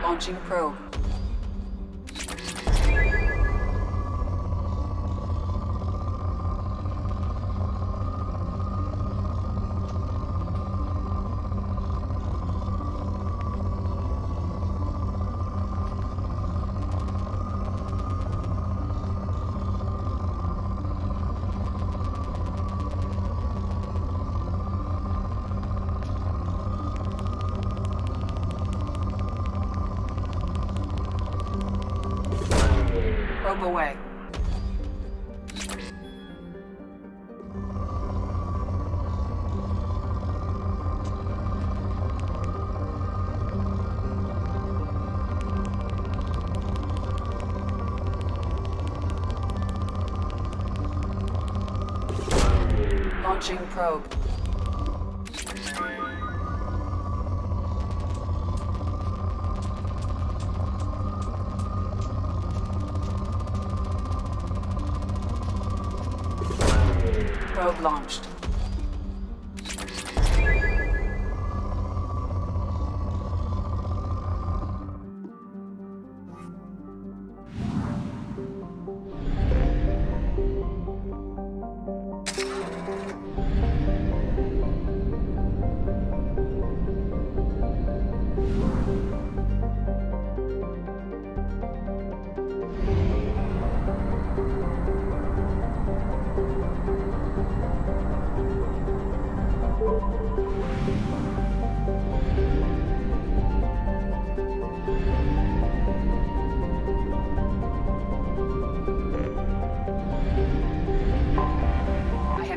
Launching probe. Probe away. Launching probe. Probe launched.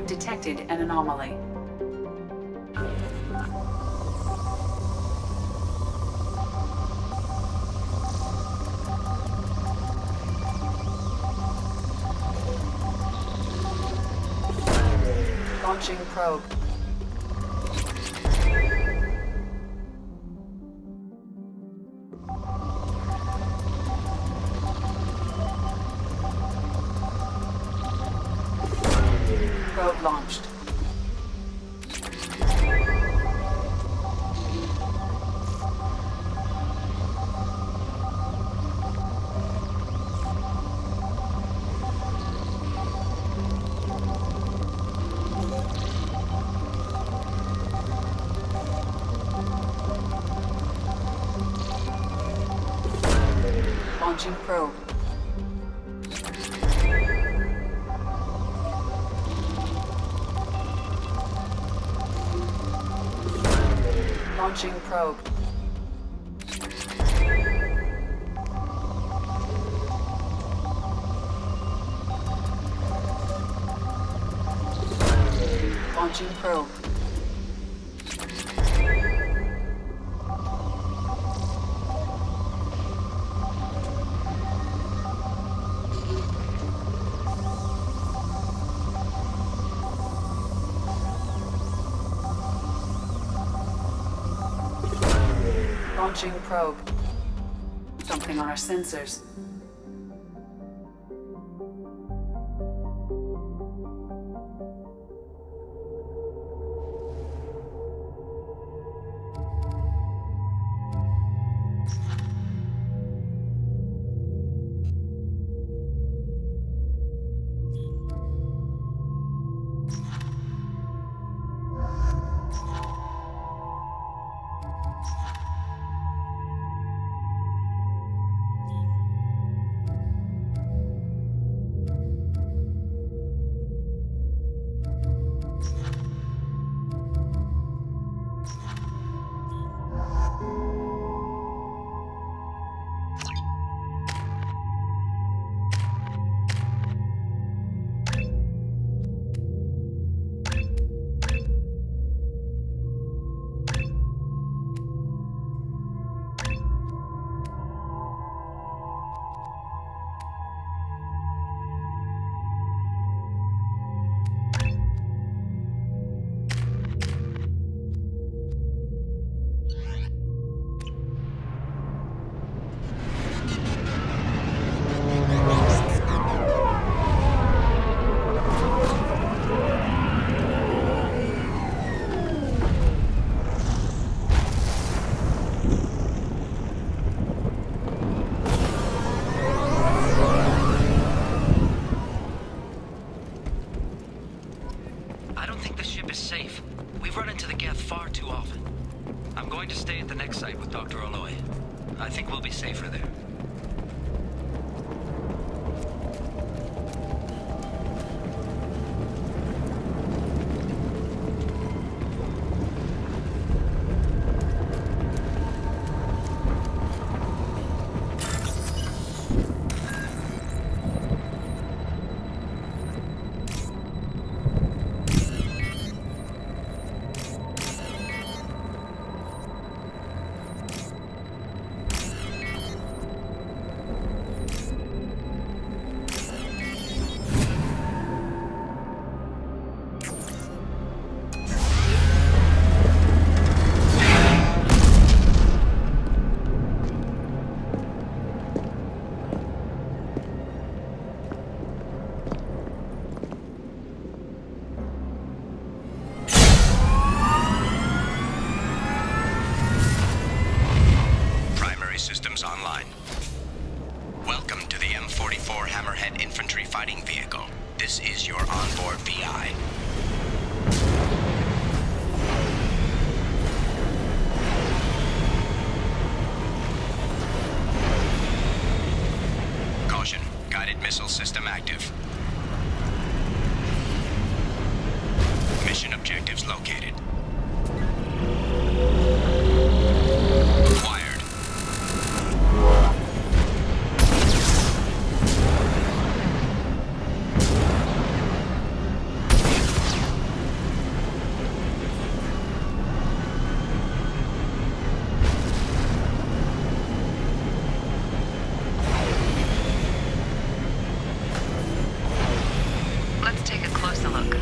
Detected an anomaly. Launching probe. Probe launched. Launching probe. Launching probe. Launching probe. Launching probe. Something on our sensors. going to stay at the next site with Dr. Oloy. I think we'll be safer there. Systems online. Welcome to the M44 Hammerhead Infantry Fighting Vehicle. This is your onboard VI. Caution, guided missile system active. Mission objectives located. Let's take a closer look.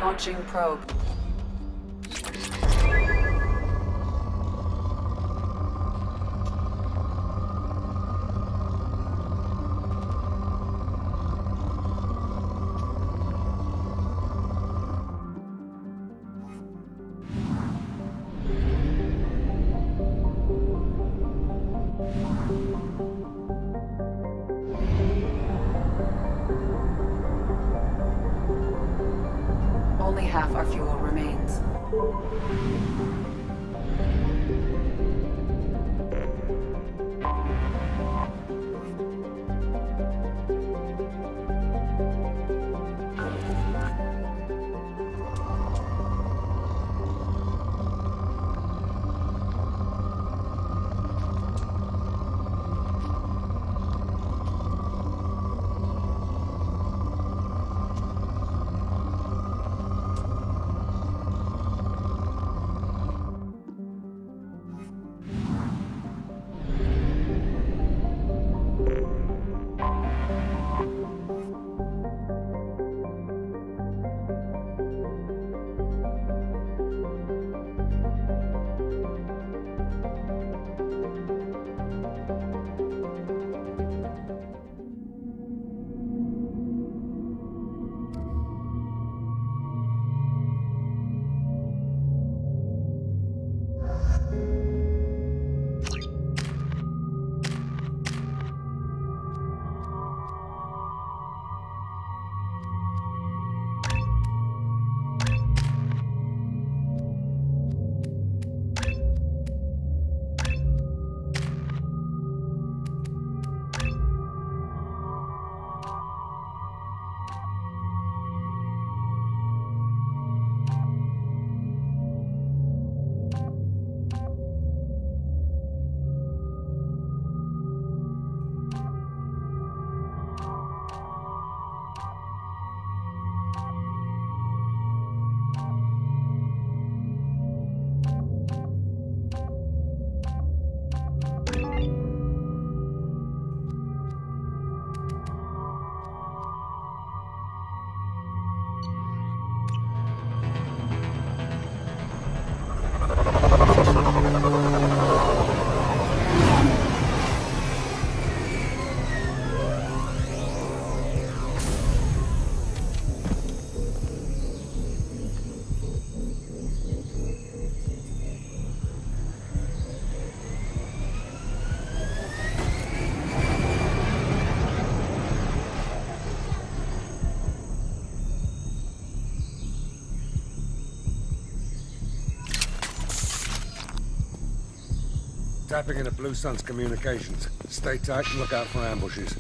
Launching probe. Only half our fuel remains. Tapping into Blue Sun's communications. Stay tight and look out for ambushes.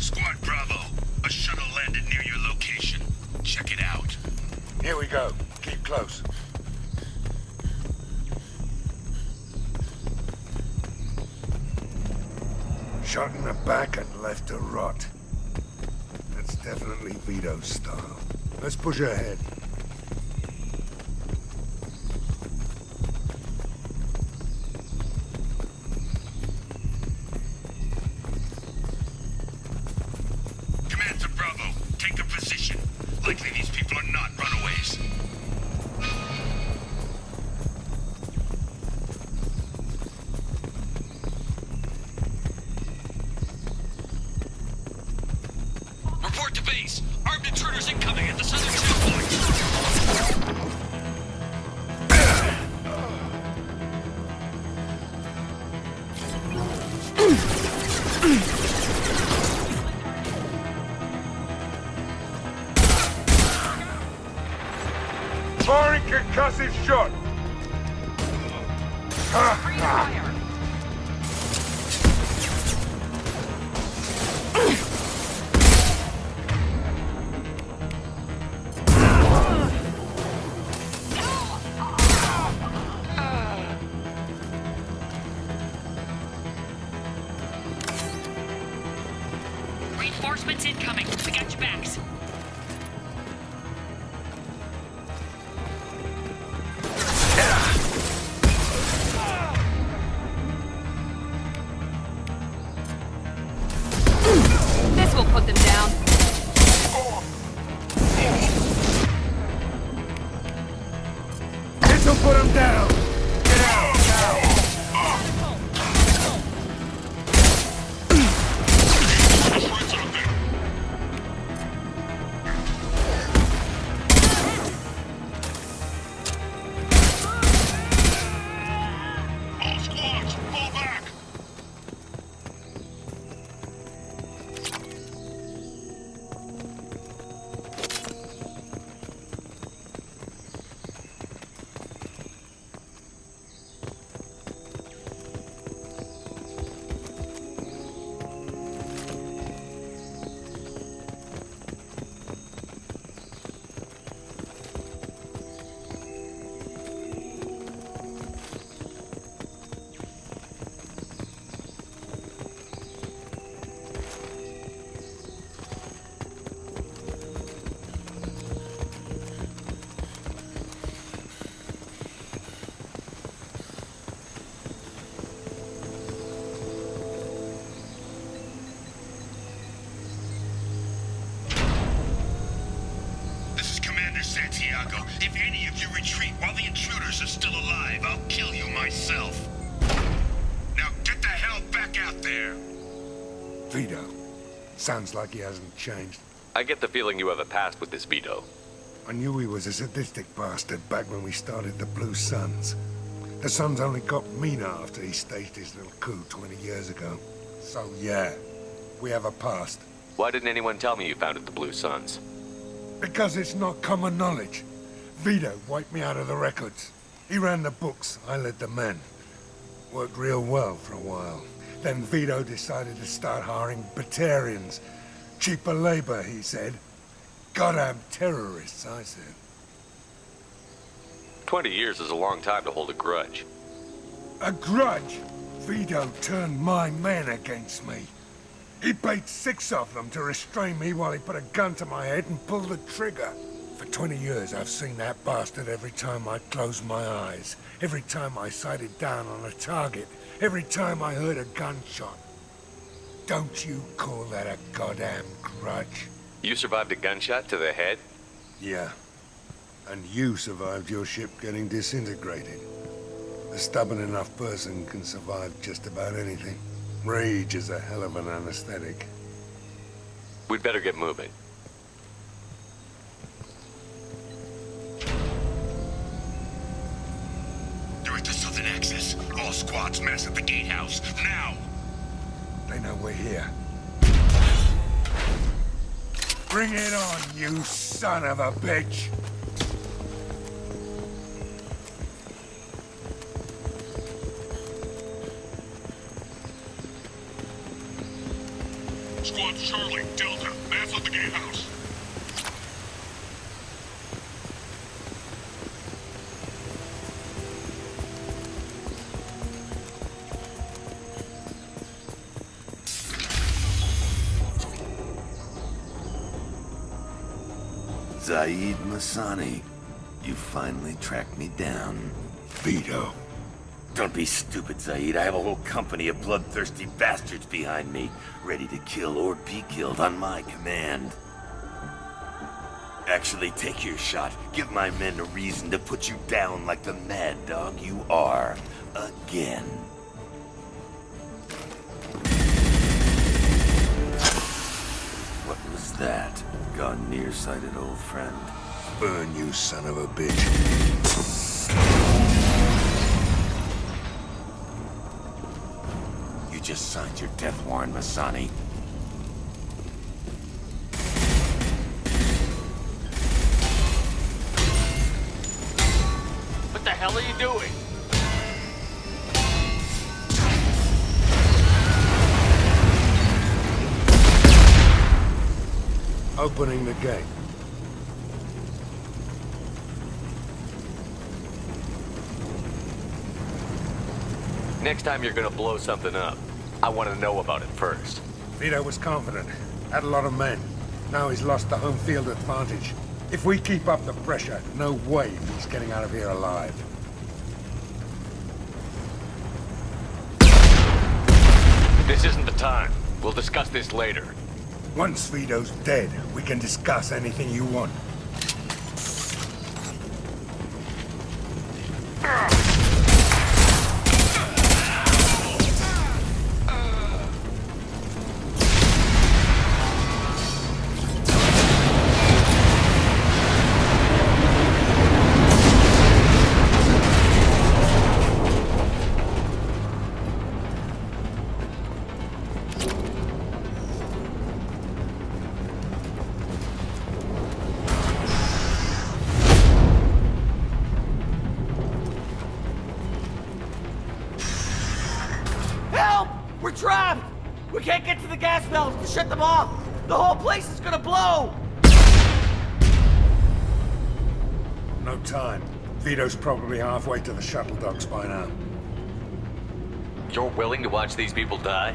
Squad Bravo, a shuttle landed near your location. Check it out. Here we go. Keep close. Shot in the back and left to rot. That's definitely Vito's style. Let's push ahead. Command to Bravo, take a position. Likely these people are not runaways. Report to base. Armed intruders incoming at the southern checkpoint. Firing concussive shot! Reinforcements incoming. We got your backs. Put him down! Get out! All squads, fall back! This is Commander Santiago. If any of you retreat while the intruders are still alive, I'll kill you myself. Now get the hell back out there! Vito. Sounds like he hasn't changed. I get the feeling you have a past with this Vito. I knew he was a sadistic bastard back when we started the Blue Suns. The Suns only got meaner after he staged his little coup 20 years ago. So yeah, we have a past. Why didn't anyone tell me you founded the Blue Suns? Because it's not common knowledge. Vito wiped me out of the records. He ran the books, I led the men. Worked real well for a while. Then Vito decided to start hiring Batarians. Cheaper labor, he said. Goddamn terrorists, I said. 20 years is a long time to hold a grudge. A grudge? Vito turned my men against me. He paid 6 of them to restrain me while he put a gun to my head and pulled the trigger. For 20 years, I've seen that bastard every time I closed my eyes. Every time I sighted down on a target. Every time I heard a gunshot. Don't you call that a goddamn grudge? You survived a gunshot to the head? Yeah. And you survived your ship getting disintegrated. A stubborn enough person can survive just about anything. Rage is a hell of an anesthetic. We'd better get moving. They're at the southern axis. All squads mass at the gatehouse, now! They know we're here. Bring it on, you son of a bitch! Squad Charlie, Delta, mass at the gatehouse. Zaid Masani, you finally tracked me down. Vito. Don't be stupid, Zaid. I have a whole company of bloodthirsty bastards behind me, ready to kill or be killed on my command. Actually, take your shot. Give my men a reason to put you down like the mad dog you are. Again. What was that? Gone nearsighted, old friend. Burn, you son of a bitch. You just signed your death warrant, Masani. What the hell are you doing? Opening the gate. Next time you're gonna blow something up, I want to know about it first. Vito was confident. Had a lot of men. Now he's lost the home field advantage. If we keep up the pressure, no way he's getting out of here alive. This isn't the time. We'll discuss this later. Once Vito's dead, we can discuss anything you want. gas valves to shut them off! The whole place is gonna blow! No time. Vito's probably halfway to the shuttle docks by now. You're willing to watch these people die?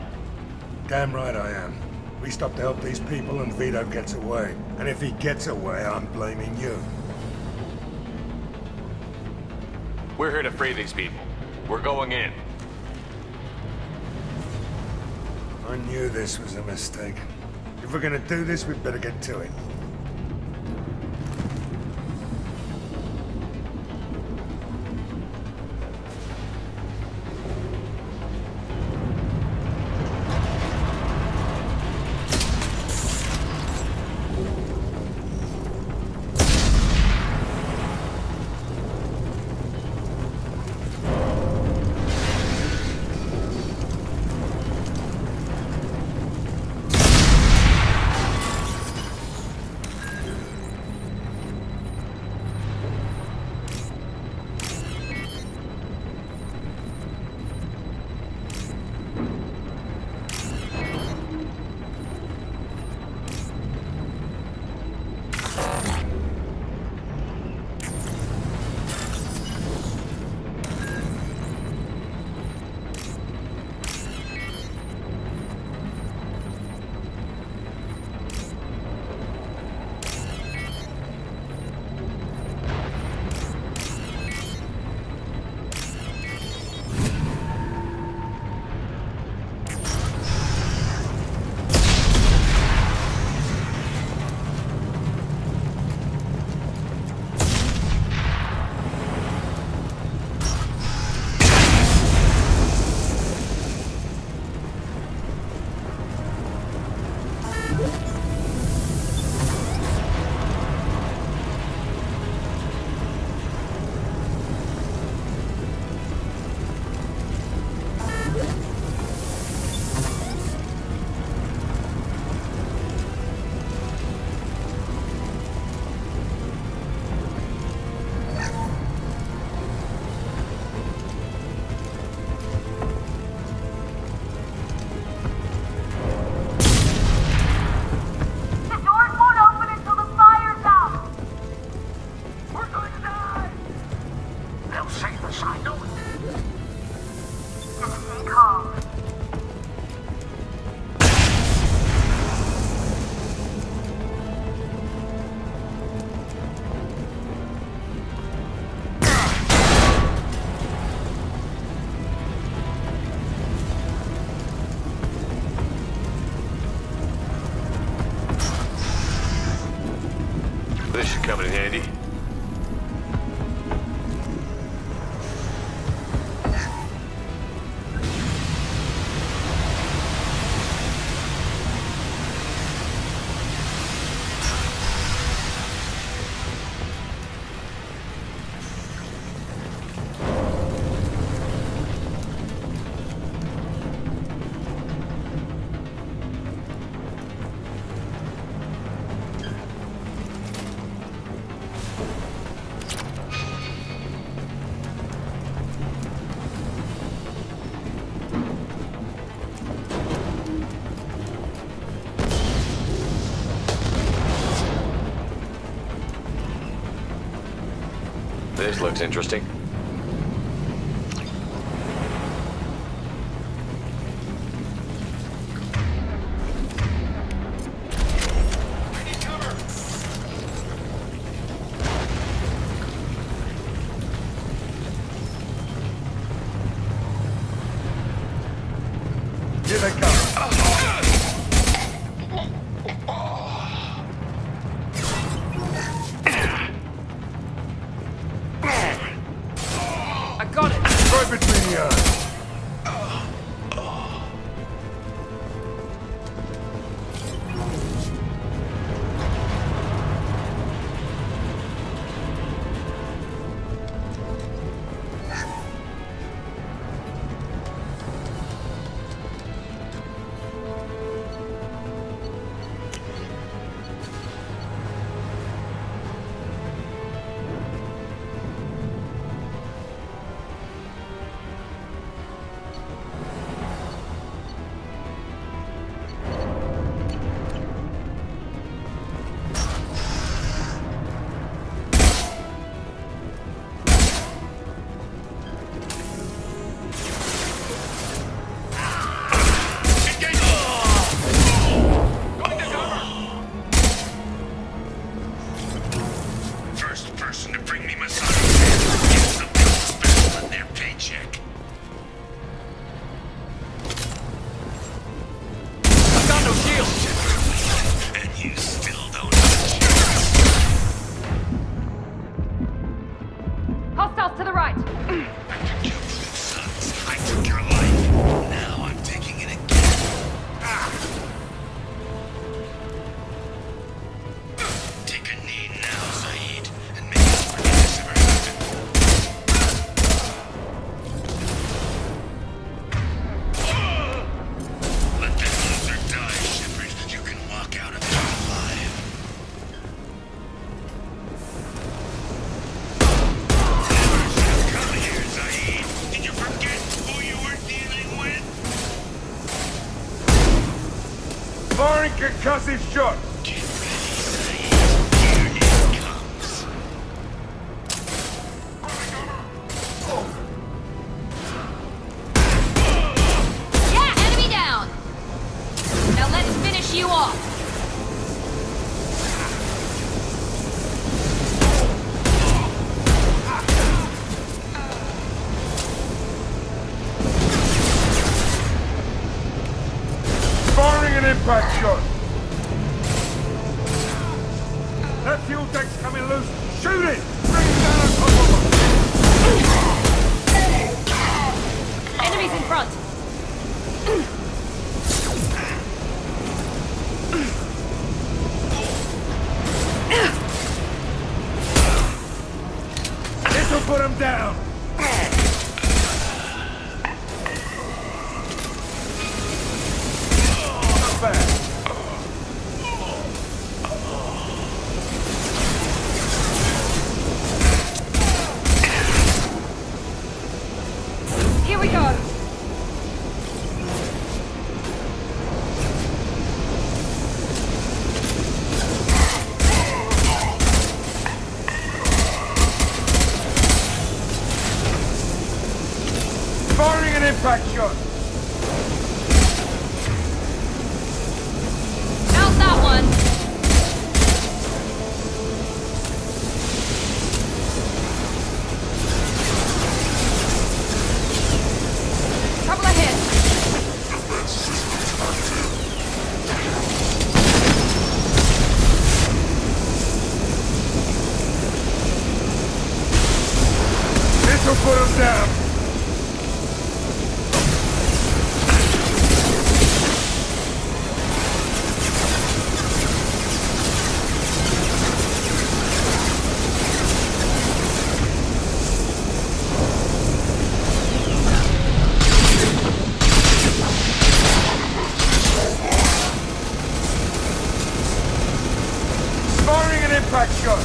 Damn right I am. We stop to help these people and Vito gets away. And if he gets away, I'm blaming you. We're here to free these people. We're going in. I knew this was a mistake. If we're gonna do this, we'd better get to it. This should come in handy. This looks interesting. Here they come. person to bring me massage and get something special in their paycheck. I've got no shield. And you still don't have a Hostiles to the right. chance. You sons. I took your life. Now I'm taking it again. Take a knee now, Zaid, and make us forget this ever happened. Let that loser die, Shepard. You can walk out of there alive. Never should have come here, Zaid. Did you forget who you were dealing with? Firing concussive shot! Get ready, Zaid. Here it comes. Yeah, enemy down. Now let's finish you off. Firing an impact shot! That fuel tank's coming loose! Shoot it! Bring it down on top of them! Enemies in front. This'll put them down! Not bad. Here we go. Firing an impact shot! How's that one? Trouble ahead. This'll put them down! Firing an impact shot!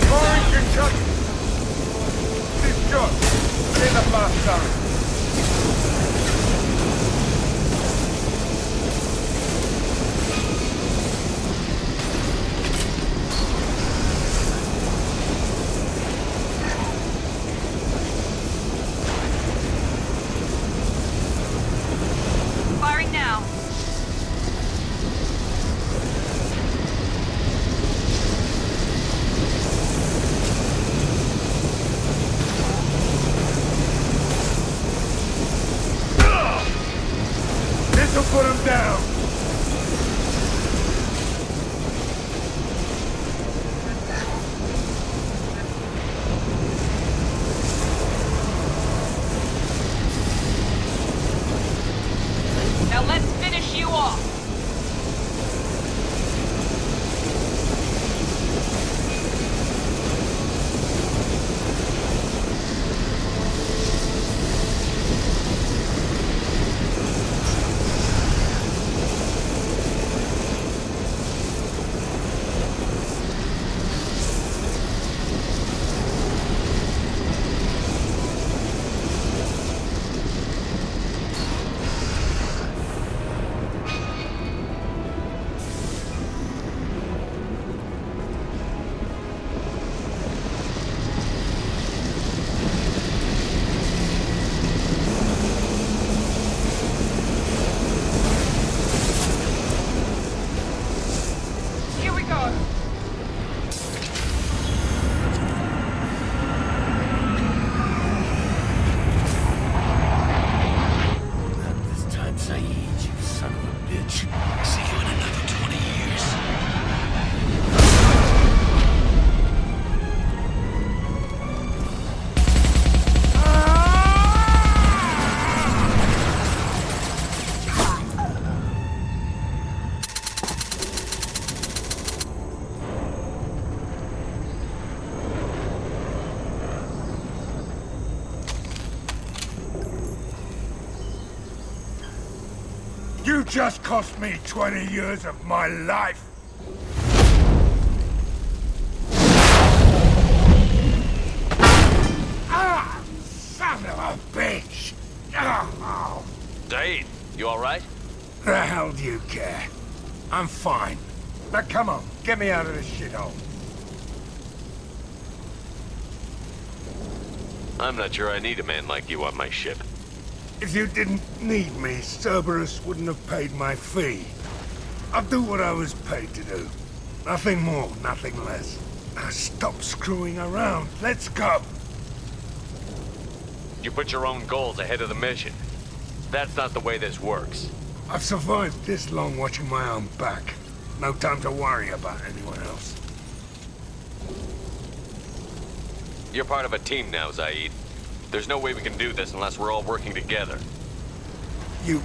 Firing concussion! This shot! In the blast zone! Firing now. This'll put them down! Now let's finish you off. You just cost me 20 years of my life. Ah! Son of a bitch! Oh, Zaid, you alright? the hell do you care? I'm fine. Now come on, get me out of this shithole. I'm not sure I need a man like you on my ship. If you didn't need me, Cerberus wouldn't have paid my fee. I'll do what I was paid to do. Nothing more, nothing less. Now stop screwing around. Let's go. You put your own goals ahead of the mission. That's not the way this works. I've survived this long watching my own back. No time to worry about anyone else. You're part of a team now, Zaid. There's no way we can do this unless we're all working together. You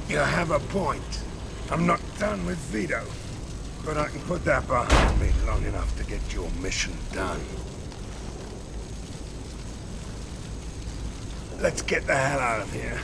have a point. I'm not done with Vito. But I can put that behind me long enough to get your mission done. Let's get the hell out of here.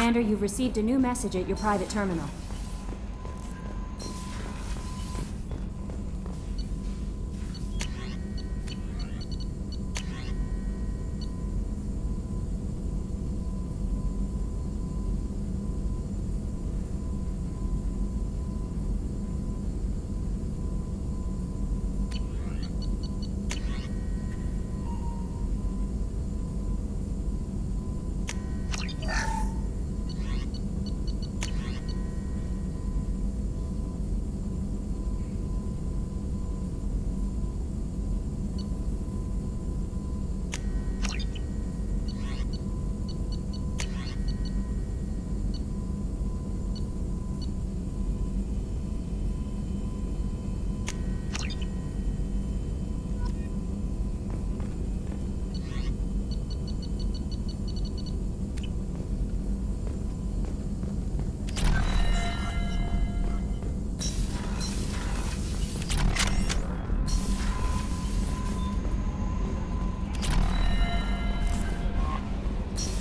Commander, you've received a new message at your private terminal.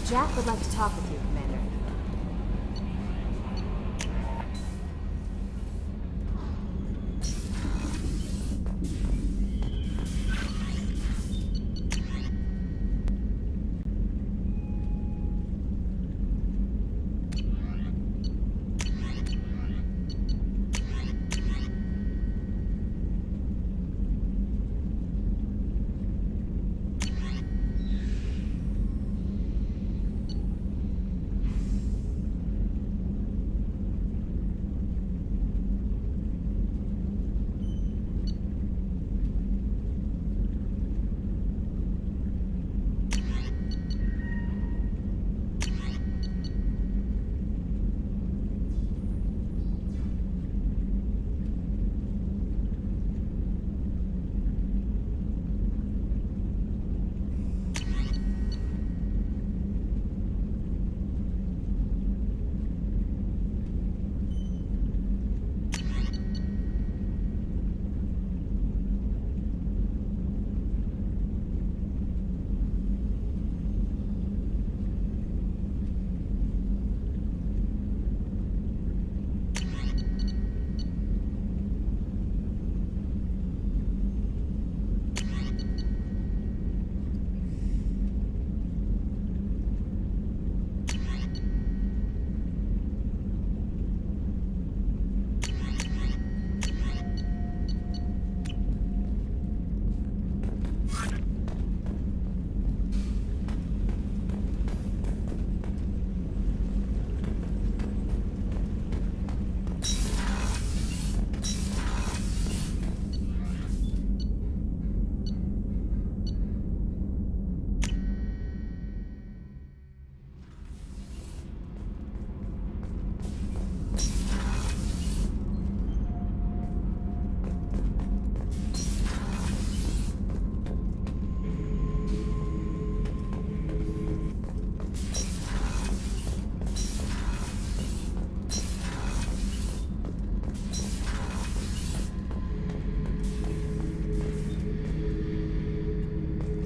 Jack would like to talk with you, Commander.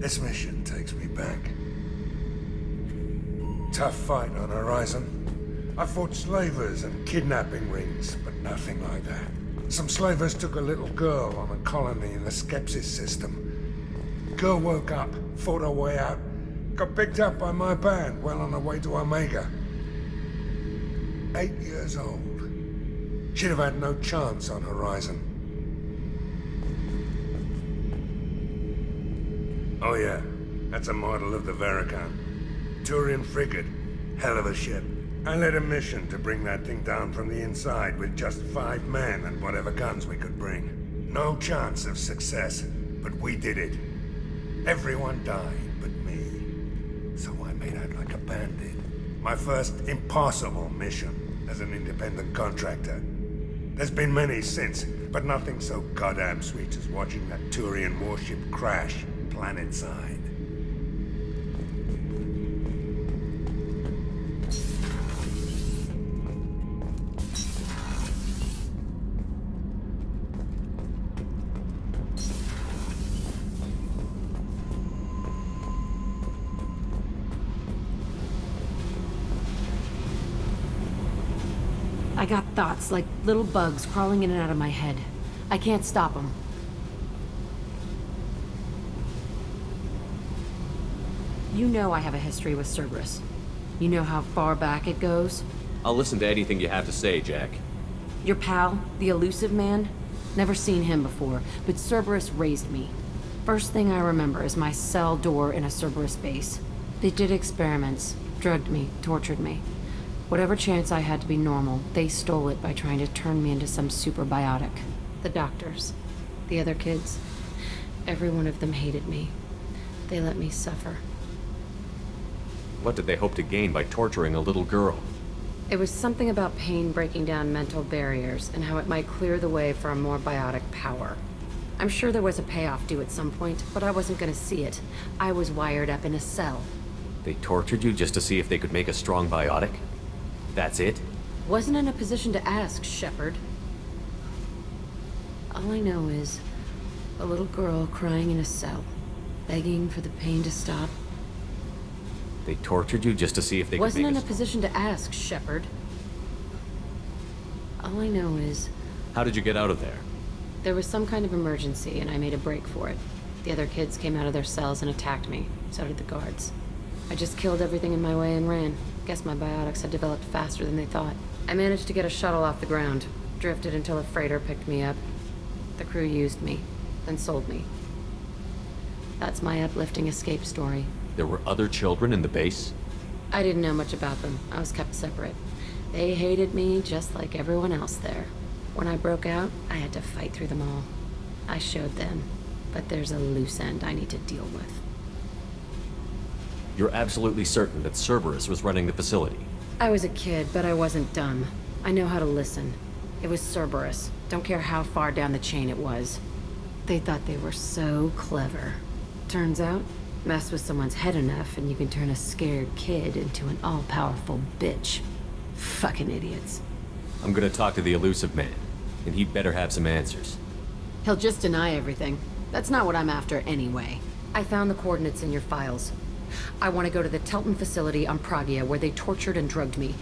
This mission takes me back. Tough fight on Horizon. I fought slavers and kidnapping rings, but nothing like that. Some slavers took a little girl on a colony in the Skepsis system. Girl woke up, fought her way out, got picked up by my band well on her way to Omega. 8 years old. She'd have had no chance on Horizon. Oh yeah, that's a model of the Veracon. Turian frigate. Hell of a ship. I led a mission to bring that thing down from the inside with just 5 men and whatever guns we could bring. No chance of success, but we did it. Everyone died but me. So I made out like a bandit. My first impossible mission as an independent contractor. There's been many since, but nothing so goddamn sweet as watching that Turian warship crash planet-side. I got thoughts like little bugs crawling in and out of my head. I can't stop them. You know I have a history with Cerberus. You know how far back it goes? I'll listen to anything you have to say, Jack. Your pal, the elusive man? Never seen him before, but Cerberus raised me. First thing I remember is my cell door in a Cerberus base. They did experiments, drugged me, tortured me. Whatever chance I had to be normal, they stole it by trying to turn me into some super biotic. The doctors, the other kids, every one of them hated me. They let me suffer. What did they hope to gain by torturing a little girl? It was something about pain breaking down mental barriers and how it might clear the way for a more biotic power. I'm sure there was a payoff due at some point, but I wasn't gonna see it. I was wired up in a cell. They tortured you just to see if they could make a strong biotic? That's it? Wasn't in a position to ask, Shepard. All I know is a little girl crying in a cell, begging for the pain to stop. They tortured you just to see if they could Wasn't make in a a position to ask, Shepard. All I know is How did you get out of there? there was some kind of emergency and I made a break for it. The other kids came out of their cells and attacked me. So did the guards. I just killed everything in my way and ran. Guess my biotics had developed faster than they thought. I managed to get a shuttle off the ground. Drifted until a freighter picked me up. The crew used me, then sold me. That's my uplifting escape story. There were other children in the base? I didn't know much about them. I was kept separate. They hated me just like everyone else there. When I broke out, I had to fight through them all. I showed them, but there's a loose end I need to deal with. You're absolutely certain that Cerberus was running the facility? I was a kid, but I wasn't dumb. I know how to listen. It was Cerberus. Don't care how far down the chain it was. They thought they were so clever. Turns out, mess with someone's head enough and you can turn a scared kid into an all-powerful bitch. Fucking idiots. I'm gonna talk to the elusive man, and he'd better have some answers. He'll just deny everything. That's not what I'm after anyway. I found the coordinates in your files. I want to go to the Telton facility on Pragia where they tortured and drugged me.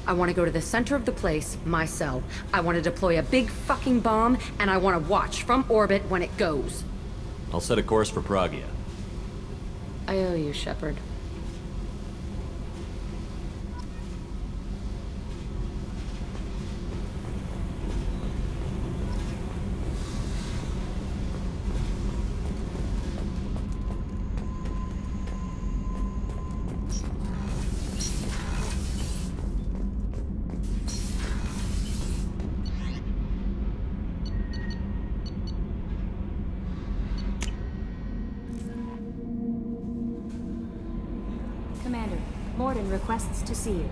I want to go to the center of the place, my cell. I want to deploy a big fucking bomb, and I want to watch from orbit when it goes. I'll set a course for Pragia. I owe you, Shepard. Commander, Morden requests to see you.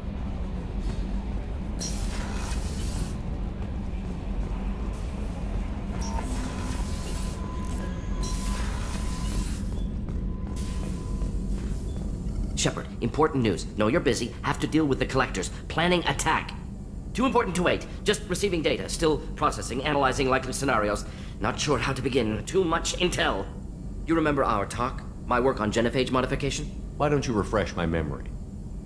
Shepard, important news. Know you're busy. Have to deal with the collectors. Planning attack. Too important to wait. Just receiving data. Still processing, analyzing likely scenarios. Not sure how to begin. Too much intel. You remember our talk? My work on genophage modification? Why don't you refresh my memory?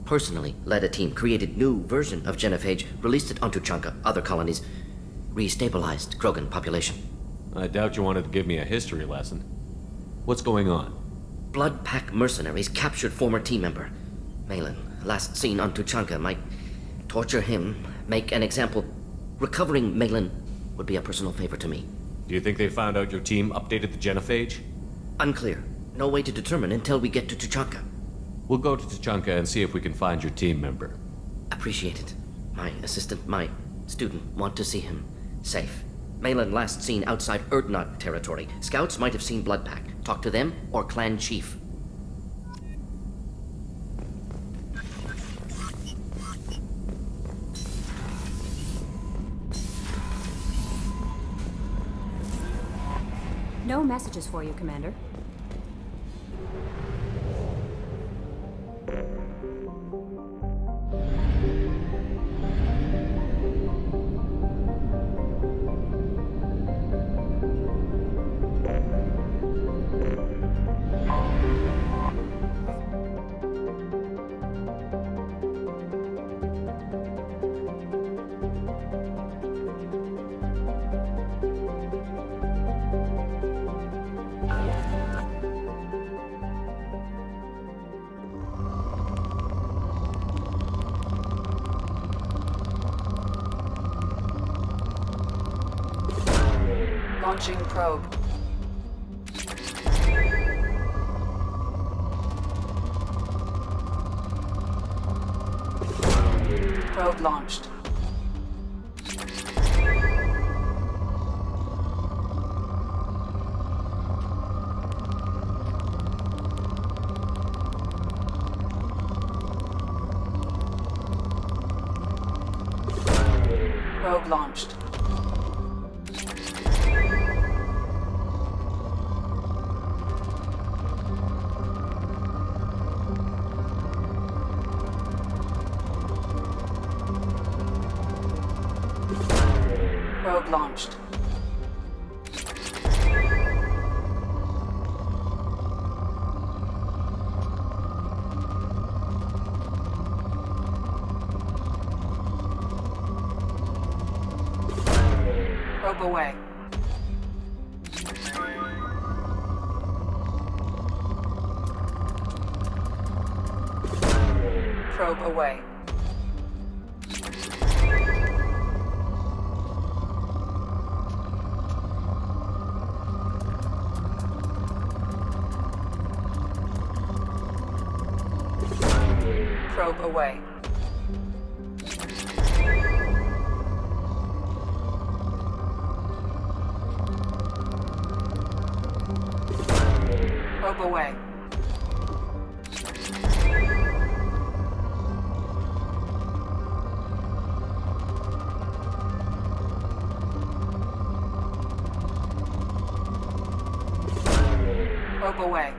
Personally led a team, created new version of genophage, released it onto Chanka, other colonies, restabilized Krogan population. I doubt you wanted to give me a history lesson. What's going on? Blood Pack mercenaries captured former team member. Malin, last seen on Tuchanka, might torture him, make an example. Recovering Malin would be a personal favor to me. Do you think they found out your team updated the genophage? Unclear. No way to determine until we get to Tuchanka. We'll go to Tuchanka and see if we can find your team member. Appreciate it. My assistant, my student, want to see him safe. Malin last seen outside Erdnot territory. Scouts might have seen Blood Pack. Talk to them or clan chief. No messages for you, Commander. Launching probe. Probe launched. Probe launched. Probe launched. Probe away. Probe away. Probe away. Probe away. Probe away.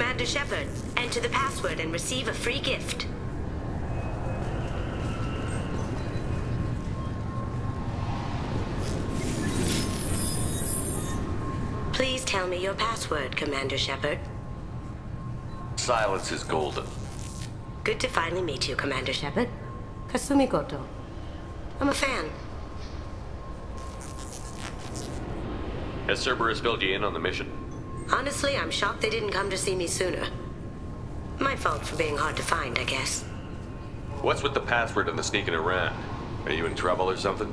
Commander Shepard, enter the password and receive a free gift. Please tell me your password, Commander Shepard. Silence is golden. Good to finally meet you, Commander Shepard. Kasumi Goto. I'm a fan. Has Cerberus filled you in on the mission? Honestly, I'm shocked they didn't come to see me sooner. My fault for being hard to find, I guess. What's with the password and the sneaking around? Are you in trouble or something?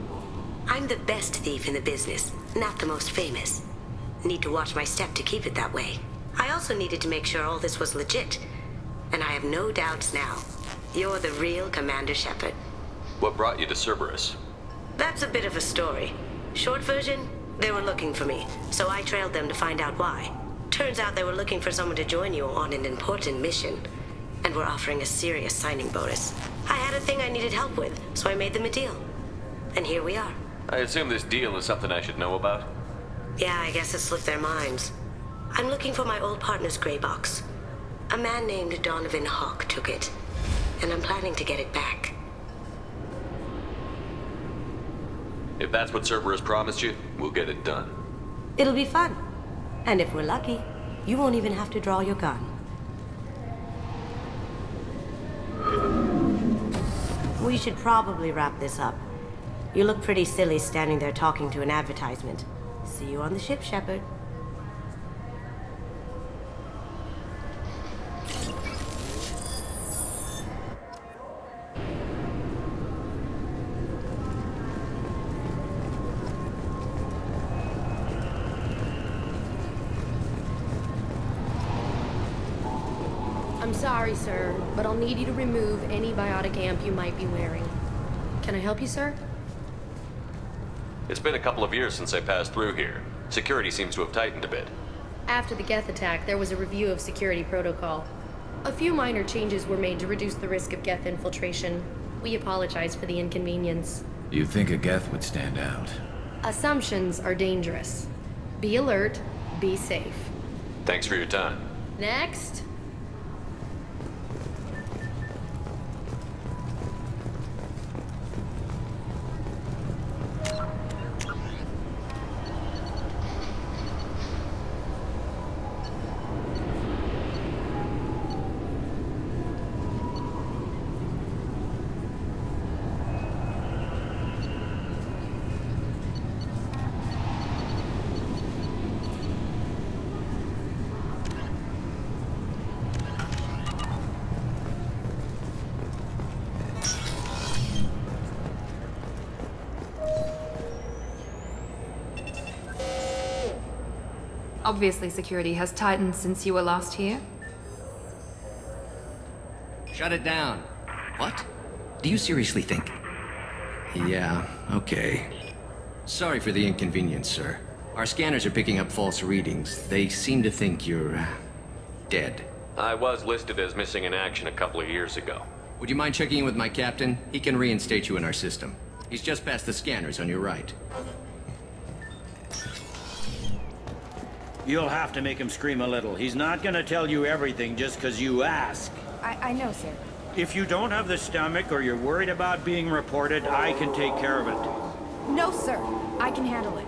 I'm the best thief in the business, not the most famous. Need to watch my step to keep it that way. I also needed to make sure all this was legit. And I have no doubts now. You're the real Commander Shepard. What brought you to Cerberus? That's a bit of a story. Short version, they were looking for me, so I trailed them to find out why. Turns out they were looking for someone to join you on an important mission, and were offering a serious signing bonus. I had a thing I needed help with, so I made them a deal. And here we are. I assume this deal is something I should know about? Yeah, I guess it slipped their minds. I'm looking for my old partner's gray box. A man named Donovan Hawk took it, and I'm planning to get it back. If that's what Cerberus promised you, we'll get it done. It'll be fun. And if we're lucky, you won't even have to draw your gun. We should probably wrap this up. You look pretty silly standing there talking to an advertisement. See you on the ship, Shepard. I'm sorry, sir, but I'll need you to remove any biotic amp you might be wearing. Can I help you, sir? It's been a couple of years since I passed through here. Security seems to have tightened a bit. After the Geth attack, there was a review of security protocol. A few minor changes were made to reduce the risk of Geth infiltration. We apologize for the inconvenience. You think a Geth would stand out? Assumptions are dangerous. Be alert, be safe. Thanks for your time. Next. Obviously, security has tightened since you were last here. Shut it down. What? Do you seriously think? Yeah, okay. Sorry for the inconvenience, sir. Our scanners are picking up false readings. They seem to think you're dead. I was listed as missing in action a couple of years ago. Would you mind checking in with my captain? He can reinstate you in our system. He's just past the scanners on your right. You'll have to make him scream a little. He's not gonna tell you everything just because you ask. I know, sir. If you don't have the stomach or you're worried about being reported, I can take care of it. No, sir. I can handle it.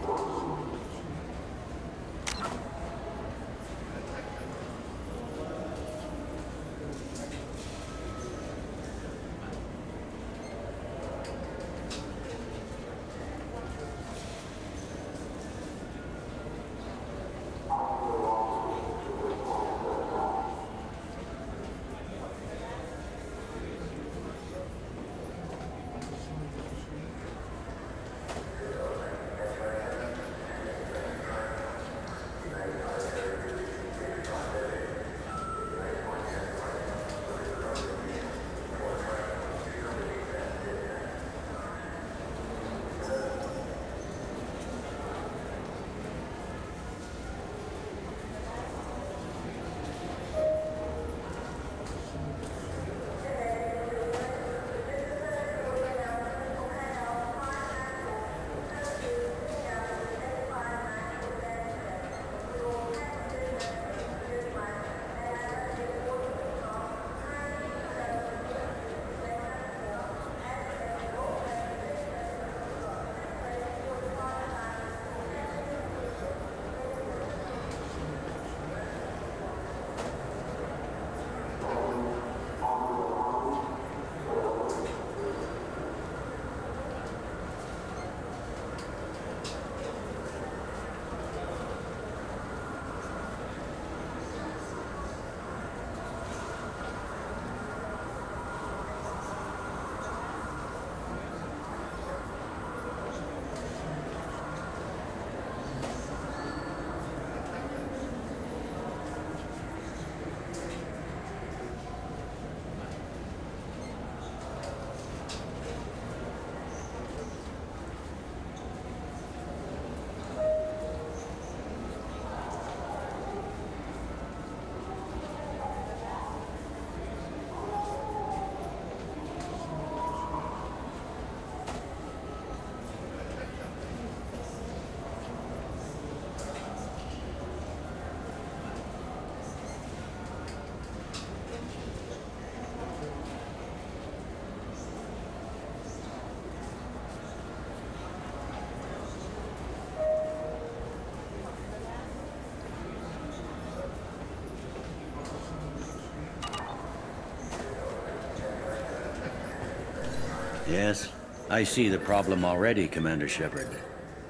Yes, I see the problem already, Commander Shepard.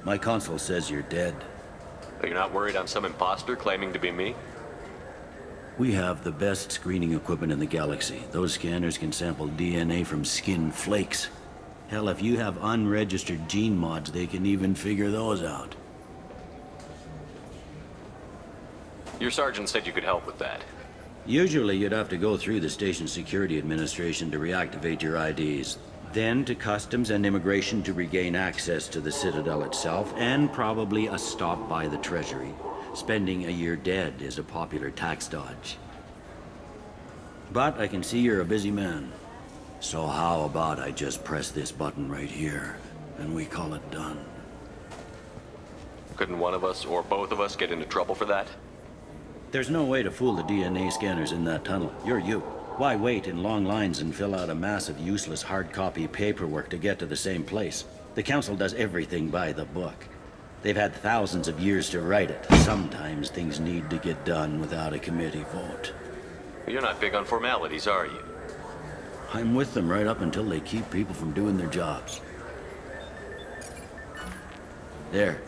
My console says you're dead. You're not worried I'm some imposter claiming to be me? We have the best screening equipment in the galaxy. Those scanners can sample DNA from skin flakes. Hell, if you have unregistered gene mods, they can even figure those out. Your sergeant said you could help with that. Usually you'd have to go through the station security administration to reactivate your IDs. Then to customs and immigration to regain access to the Citadel itself, and probably a stop by the Treasury. Spending a year dead is a popular tax dodge. But I can see you're a busy man. So how about I just press this button right here, and we call it done? Couldn't one of us, or both of us, get into trouble for that? There's no way to fool the DNA scanners in that tunnel. You're you. Why wait in long lines and fill out a massive useless hard copy paperwork to get to the same place? The Council does everything by the book. They've had thousands of years to write it. Sometimes things need to get done without a committee vote. You're not big on formalities, are you? I'm with them right up until they keep people from doing their jobs. There.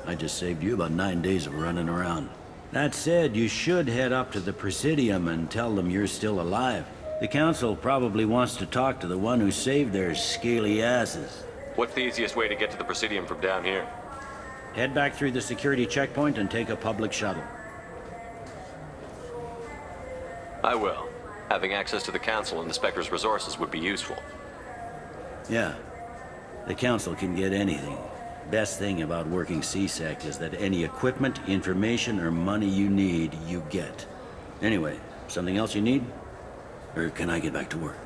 I just saved you about 9 days of running around. That said, you should head up to the Presidium and tell them you're still alive. The Council probably wants to talk to the one who saved their scaly asses. What's the easiest way to get to the Presidium from down here? Head back through the security checkpoint and take a public shuttle. I will. Having access to the Council and the Spectre's resources would be useful. Yeah. The Council can get anything. Best thing about working CSEC is that any equipment, information, or money you need, you get. Anyway, something else you need? Or can I get back to work?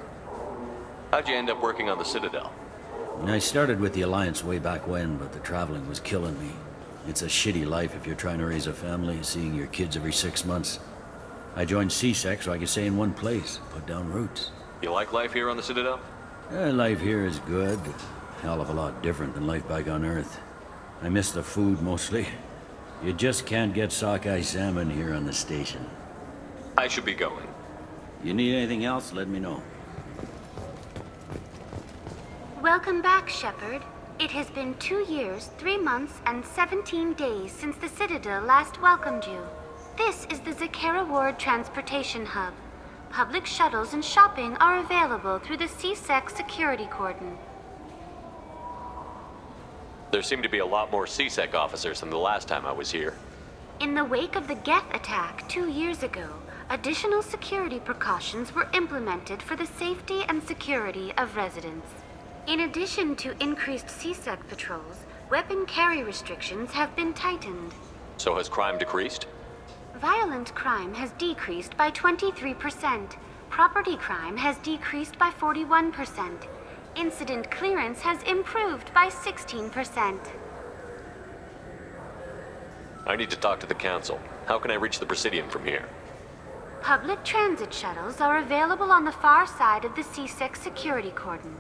How'd you end up working on the Citadel? I started with the Alliance way back when, but the traveling was killing me. It's a shitty life if you're trying to raise a family, seeing your kids every 6 months. I joined CSEC so I could stay in one place, put down roots. You like life here on the Citadel? Life here is good. Hell of a lot different than life back on Earth. I miss the food mostly. You just can't get sockeye salmon here on the station. I should be going. You need anything else, let me know. Welcome back, Shepard. It has been 2 years, 3 months, and 17 days since the Citadel last welcomed you. This is the Zakera Ward Transportation Hub. Public shuttles and shopping are available through the CSEC security cordon. There seem to be a lot more CSEC officers than the last time I was here. In the wake of the Geth attack 2 years ago, additional security precautions were implemented for the safety and security of residents. In addition to increased CSEC patrols, weapon carry restrictions have been tightened. So has crime decreased? Violent crime has decreased by 23%. Property crime has decreased by 41%. Incident clearance has improved by 16%. I need to talk to the Council. How can I reach the Presidium from here? Public transit shuttles are available on the far side of the CSEC security cordon.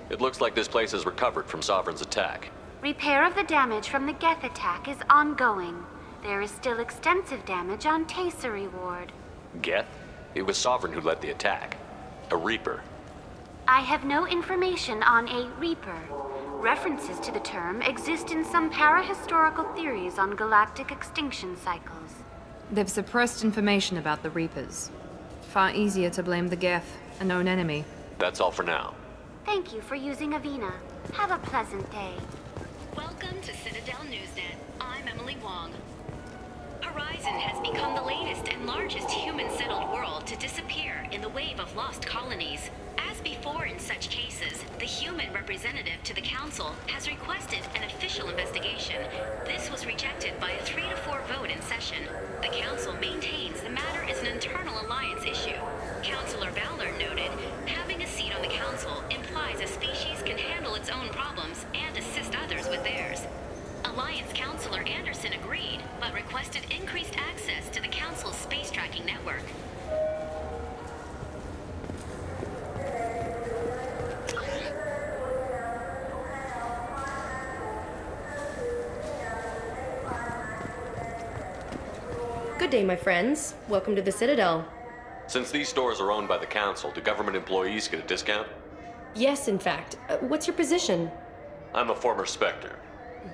It looks like this place has recovered from Sovereign's attack. Repair of the damage from the Geth attack is ongoing. There is still extensive damage on Tasery Ward. Geth? It was Sovereign who led the attack. A Reaper. I have no information on a Reaper. References to the term exist in some parahistorical theories on galactic extinction cycles. They've suppressed information about the Reapers. Far easier to blame the Geth, a known enemy. That's all for now. Thank you for using Avina. Have a pleasant day. Welcome to Citadel Newsnet. I'm Emily Wong. Horizon has become the latest and largest human-settled world to disappear in the wave of lost colonies. As before in such cases, the human representative to the Council has requested an official investigation. This was rejected by a 3-to-4 vote in session. The Council maintains the matter is an internal Alliance issue. Councilor Valor noted, having a seat on the Council implies a species can handle its own problems and assist others with theirs. Alliance Councilor Anderson agreed, but requested increased access to the Council's space tracking network. Good day, my friends. Welcome to the Citadel. Since these stores are owned by the council, do government employees get a discount? Yes, in fact. What's your position? I'm a former Spectre.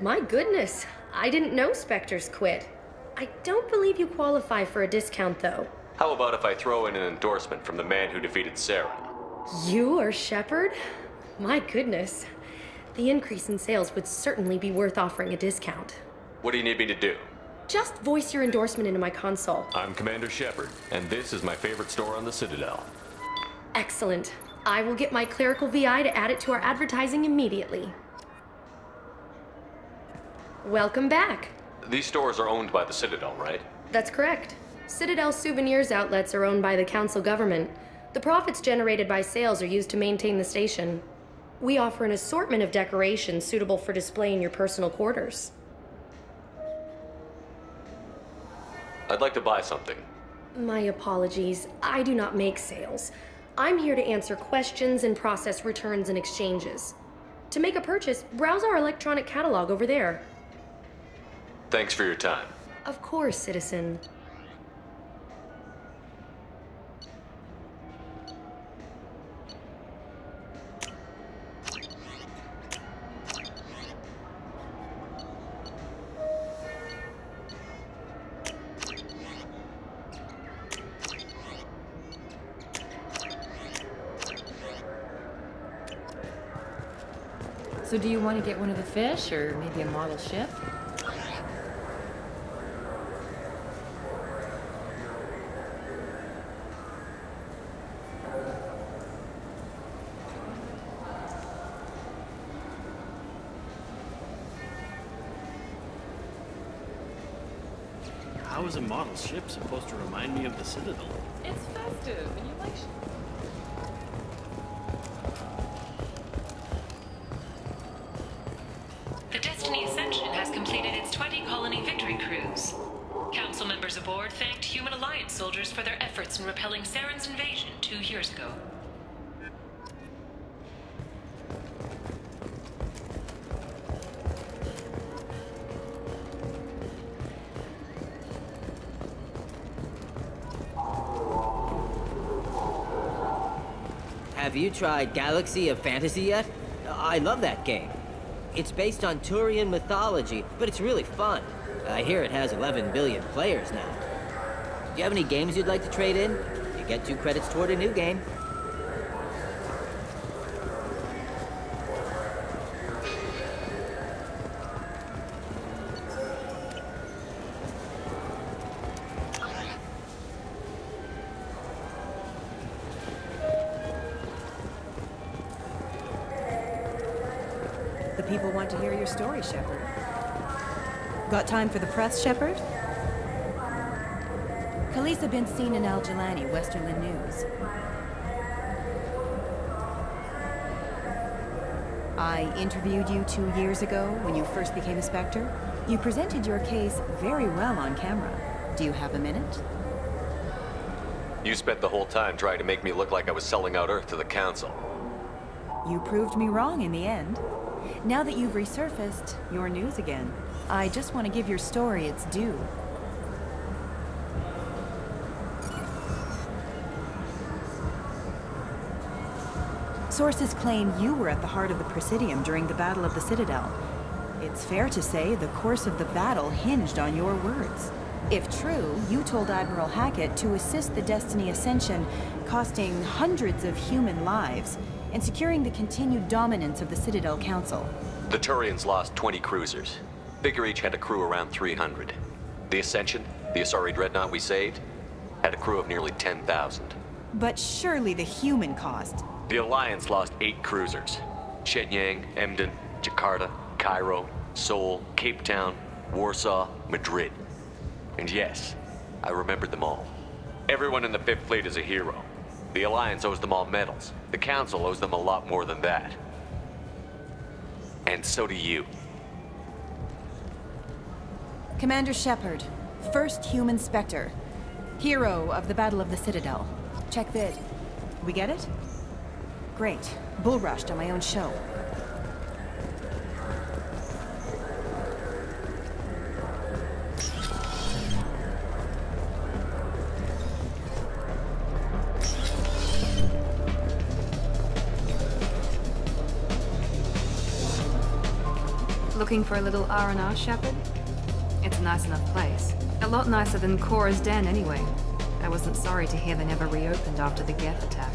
My goodness, I didn't know Spectres quit. I don't believe you qualify for a discount, though. How about if I throw in an endorsement from the man who defeated Saren? You are Shepard? My goodness. The increase in sales would certainly be worth offering a discount. What do you need me to do? Just voice your endorsement into my console. I'm Commander Shepard, and this is my favorite store on the Citadel. Excellent. I will get my clerical VI to add it to our advertising immediately. Welcome back. These stores are owned by the Citadel, right? That's correct. Citadel Souvenirs outlets are owned by the council government. The profits generated by sales are used to maintain the station. We offer an assortment of decorations suitable for display in your personal quarters. I'd like to buy something. My apologies. I do not make sales. I'm here to answer questions and process returns and exchanges. To make a purchase, browse our electronic catalog over there. Thanks for your time. Of course, citizen. So do you want to get one of the fish, or maybe a model ship? How is a model ship supposed to remind me of the Citadel? It's festive, and you like The Destiny Ascension has completed its 20-colony victory cruise. Council members aboard thanked Human Alliance soldiers for their efforts in repelling Saren's invasion 2 years ago. Have you tried Galaxy of Fantasy yet? I love that game. It's based on Turian mythology, but it's really fun. I hear it has 11 billion players now. Do you have any games you'd like to trade in? You get 2 credits toward a new game. The people want to hear your story, Shepard. Got time for the press, Shepard? Khaleesa been seen in Al Jelani, Westerland News. I interviewed you 2 years ago when you first became a Spectre. You presented your case very well on camera. Do you have a minute? You spent the whole time trying to make me look like I was selling out Earth to the Council. You proved me wrong in the end. Now that you've resurfaced, you're news again. I just want to give your story its due. Sources claim you were at the heart of the Presidium during the Battle of the Citadel. It's fair to say the course of the battle hinged on your words. If true, you told Admiral Hackett to assist the Destiny Ascension, costing hundreds of human lives, and securing the continued dominance of the Citadel Council. The Turians lost 20 cruisers. Figure each had a crew around 300. The Ascension, the Asari dreadnought we saved, had a crew of nearly 10,000. But surely the human cost. The Alliance lost 8 cruisers. Shenyang, Emden, Jakarta, Cairo, Seoul, Cape Town, Warsaw, Madrid. And yes, I remembered them all. Everyone in the 5th Fleet is a hero. The Alliance owes them all medals. The Council owes them a lot more than that. And so do you. Commander Shepard, first human Spectre. Hero of the Battle of the Citadel. Check vid. We get it? Great. Bull rushed on my own show. Looking for a little R&R, Shepard? It's a nice enough place. A lot nicer than Cora's den, anyway. I wasn't sorry to hear they never reopened after the Geth attack.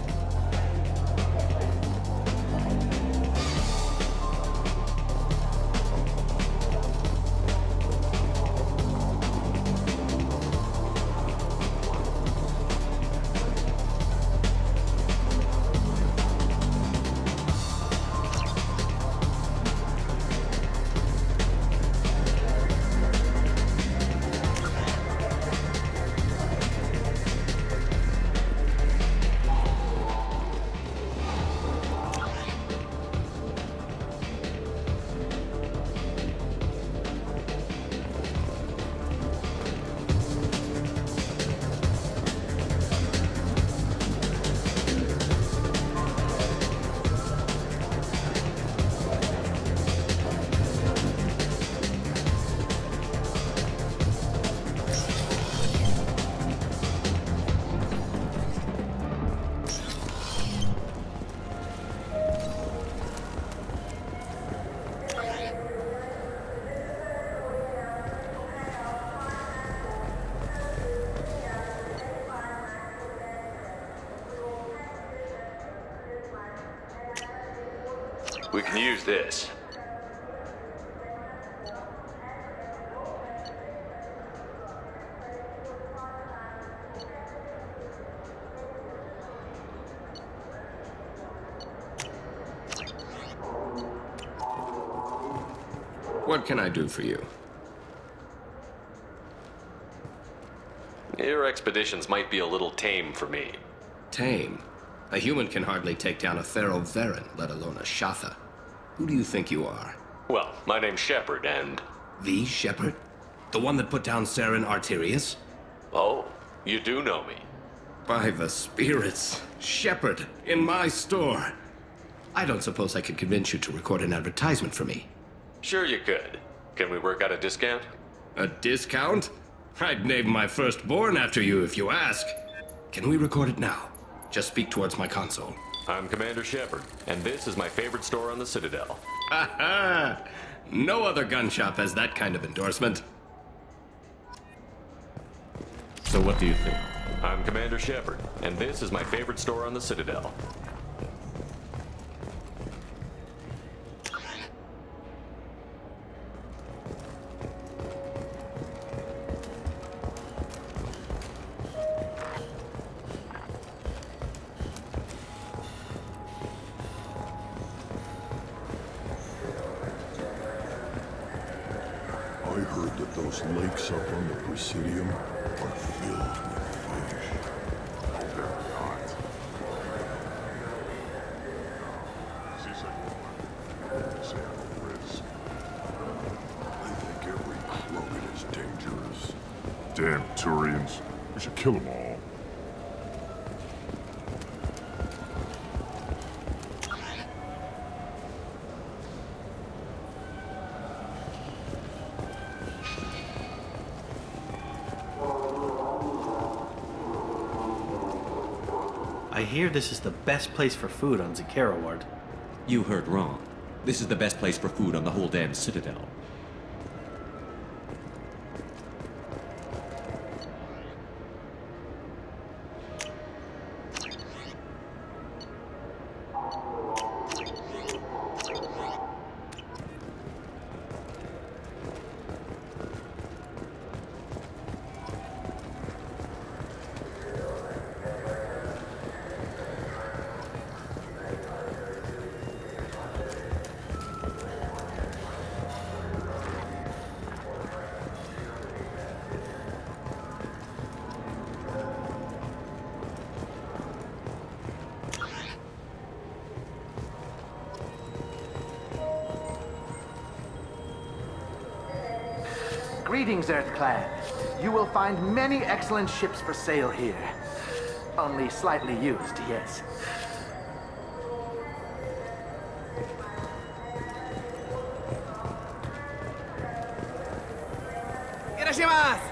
We can use this. What can I do for you? Your expeditions might be a little tame for me. Tame? A human can hardly take down a Thero Varen, let alone a Shatha. Who do you think you are? Well, my name's Shepard, and... The Shepard? The one that put down Saren Arterius? Oh, you do know me. By the spirits. Shepard, in my store. I don't suppose I could convince you to record an advertisement for me. Sure you could. Can we work out a discount? A discount? I'd name my firstborn after you if you ask. Can we record it now? Just speak towards my console. I'm Commander Shepard, and this is my favorite store on the Citadel. Ha ha! No other gun shop has that kind of endorsement. So what do you think? I'm Commander Shepard, and this is my favorite store on the Citadel. I heard that those lakes up on the Presidium are filled with fish. No, they're not. These are AORUS. I think every Krogan is dangerous. Damn Turians. We should kill them all. I hear this is the best place for food on Gigabyte. You heard wrong. This is the best place for food on the whole damn Citadel. Greetings, Earth-clad. You will find many excellent ships for sale here. Only slightly used, yes. Irashimasu!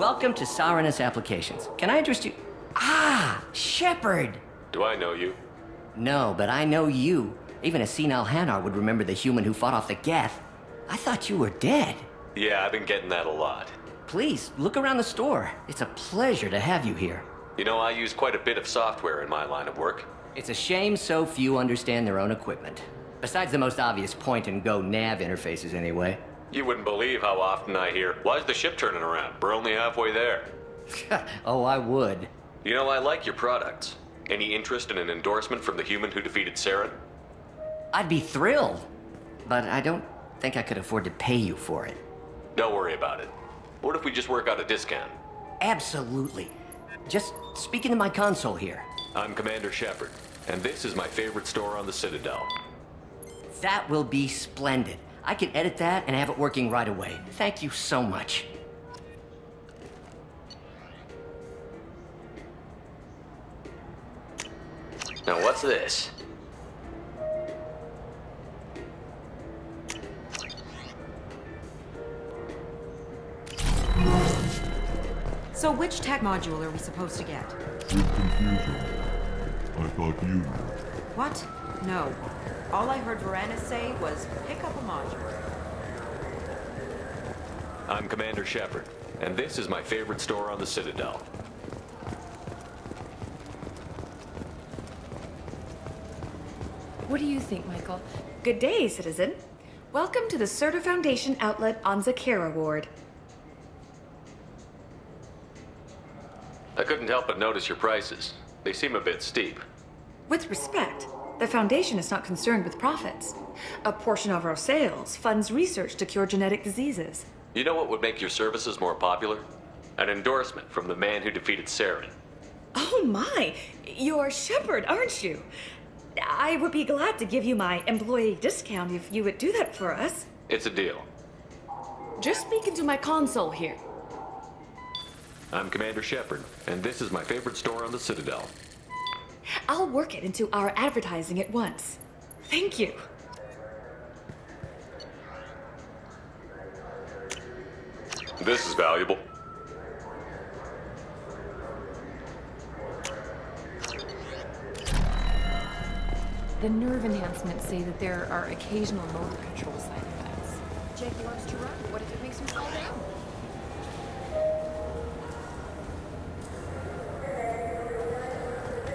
Welcome to Saranus Applications. Can I interest you? Ah, Shepard! Do I know you? No, but I know you. Even a senile Hanar would remember the human who fought off the Geth. I thought you were dead. Yeah, I've been getting that a lot. Please, look around the store. It's a pleasure to have you here. You know, I use quite a bit of software in my line of work. It's a shame so few understand their own equipment. Besides the most obvious point-and-go nav interfaces, anyway. You wouldn't believe how often I hear, "Why's the ship turning around? We're only halfway there." Oh, I would. You know, I like your products. Any interest in an endorsement from the human who defeated Saren? I'd be thrilled. But I don't think I could afford to pay you for it. Don't worry about it. What if we just work out a discount? Absolutely. Just speak into my console here. I'm Commander Shepard, and this is my favorite store on the Citadel. That will be splendid. I can edit that and have it working right away. Thank you so much. Now what's this? So which tech module are we supposed to get? Your confusion. I thought you knew. What? No. All I heard Varanus say was, pick up a module. I'm Commander Shepard, and this is my favorite store on the Citadel. What do you think, Michael? Good day, citizen. Welcome to the Certa Foundation outlet on Zakera Ward. I couldn't help but notice your prices. They seem a bit steep. With respect, the Foundation is not concerned with profits. A portion of our sales funds research to cure genetic diseases. You know what would make your services more popular? An endorsement from the man who defeated Saren. Oh my! You're Shepard, aren't you? I would be glad to give you my employee discount if you would do that for us. It's a deal. Just speak into my console here. I'm Commander Shepard, and this is my favorite store on the Citadel. I'll work it into our advertising at once. Thank you. This is valuable. The nerve enhancements say that there are occasional motor control side effects. Jake loves to run. What if it makes him fall down?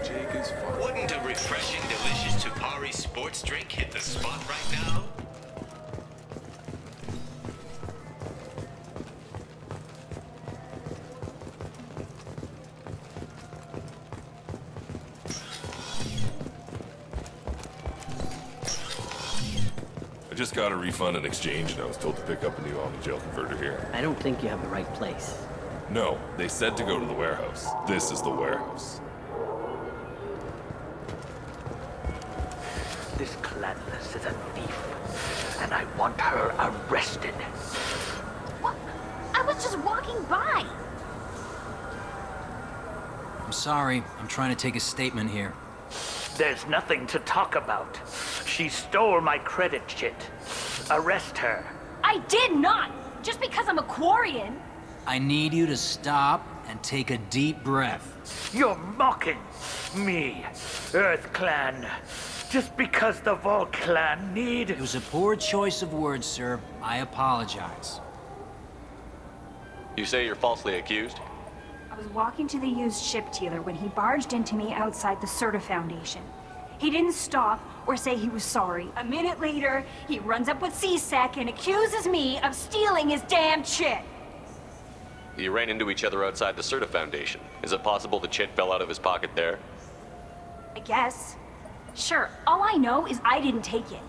Jake is fun. Wouldn't a refreshing, delicious Tupari sports drink hit the spot right now? I just got a refund and exchange, and I was told to pick up a new Omni-Gel converter here. I don't think you have the right place. No, they said to go to the warehouse. This is the warehouse. This Clanless is a thief, and I want her arrested. What? I was just walking by. I'm sorry. I'm trying to take a statement here. There's nothing to talk about. She stole my credit chit. Arrest her. I did not! Just because I'm a Quarian! I need you to stop and take a deep breath. You're mocking me, Earth Clan. Just because the Vol Clan need... It was a poor choice of words, sir. I apologize. You say you're falsely accused? I was walking to the used ship dealer when he barged into me outside the Certa Foundation. He didn't stop or say he was sorry. A minute later, he runs up with C-Sec and accuses me of stealing his damn chit. You ran into each other outside the Certa Foundation. Is it possible the chit fell out of his pocket there? I guess. Sure, all I know is I didn't take it.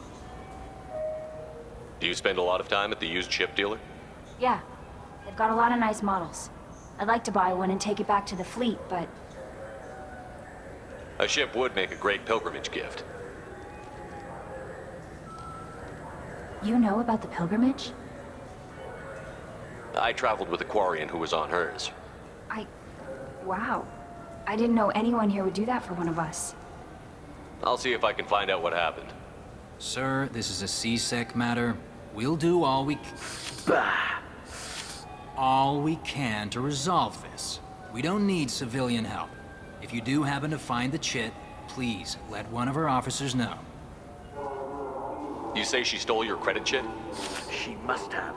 Do you spend a lot of time at the used ship dealer? Yeah, they've got a lot of nice models. I'd like to buy one and take it back to the fleet, but... A ship would make a great pilgrimage gift. You know about the pilgrimage? I traveled with a Quarian who was on hers. Wow. I didn't know anyone here would do that for one of us. I'll see if I can find out what happened. Sir, this is a C-Sec matter. We'll do all we Bah! all we can to resolve this. We don't need civilian help. If you do happen to find the chit, please let one of our officers know. You say she stole your credit chit? She must have.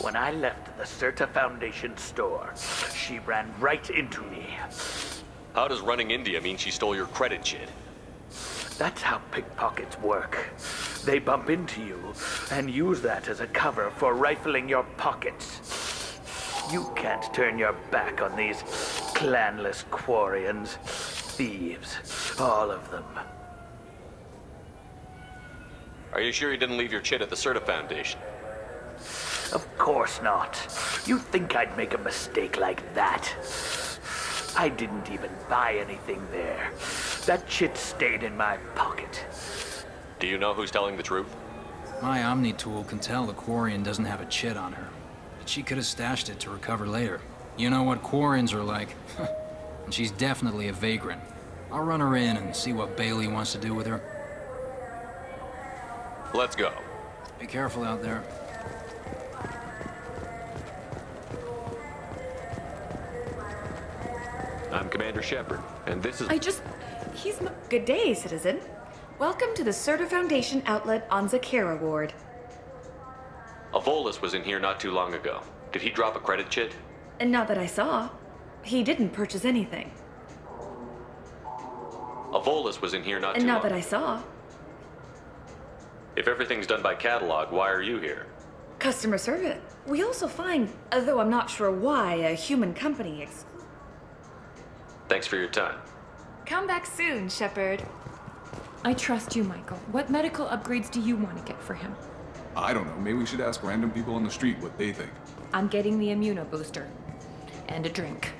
When I left the Certa Foundation store, she ran right into me. How does running India mean she stole your credit chit? That's how pickpockets work. They bump into you and use that as a cover for rifling your pockets. You can't turn your back on these clanless Quarians. Thieves, all of them. Are you sure you didn't leave your chit at the Certa Foundation? Of course not. You think I'd make a mistake like that? I didn't even buy anything there. That chit stayed in my pocket. Do you know who's telling the truth? My Omni tool can tell the Quarian doesn't have a chit on her, but she could have stashed it to recover later. You know what Quarians are like. And she's definitely a vagrant. I'll run her in and see what Bailey wants to do with her. Let's go. Be careful out there. I'm Commander Shepard, and this is... Good day, citizen. Welcome to the Certa Foundation outlet on Zakera Ward. AORUS was in here not too long ago. Did he drop a credit chit? And not that I saw. He didn't purchase anything. AORUS was in here not too long. And not that I saw. If everything's done by catalog, why are you here? Customer service. We also find, though I'm not sure why, a human company Thanks for your time. Come back soon, Shepard. I trust you, Michael. What medical upgrades do you want to get for him? I don't know. Maybe we should ask random people on the street what they think. I'm getting the immuno booster. And a drink.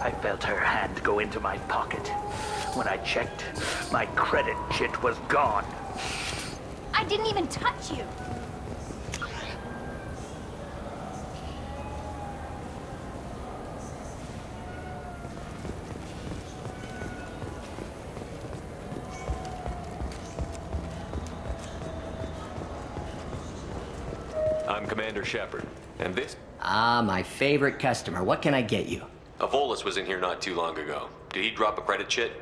I felt her hand go into my pocket. When I checked, my credit chit was gone. I didn't even touch you. I'm Commander Shepard, and this... Ah, my favorite customer. What can I get you? AORUS was in here not too long ago. Did he drop a credit chit?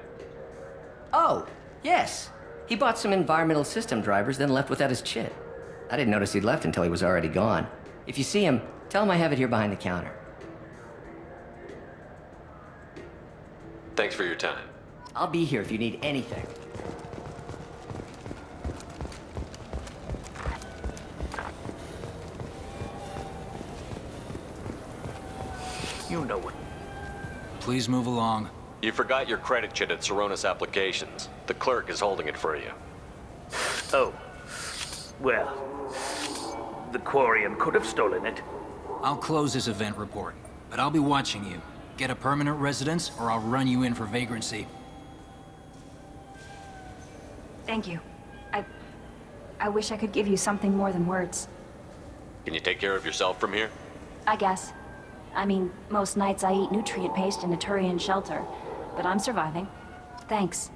Oh, yes. He bought some environmental system drivers, then left without his chit. I didn't notice he'd left until he was already gone. If you see him, tell him I have it here behind the counter. Thanks for your time. I'll be here if you need anything. You know what? Please move along. You forgot your credit chit at Saronis Applications. The clerk is holding it for you. Oh. Well, the Quarian could have stolen it. I'll close this event report, but I'll be watching you. Get a permanent residence, or I'll run you in for vagrancy. Thank you. I wish I could give you something more than words. Can you take care of yourself from here? I guess. I mean, most nights I eat nutrient paste in a Turian shelter, but I'm surviving. Thanks.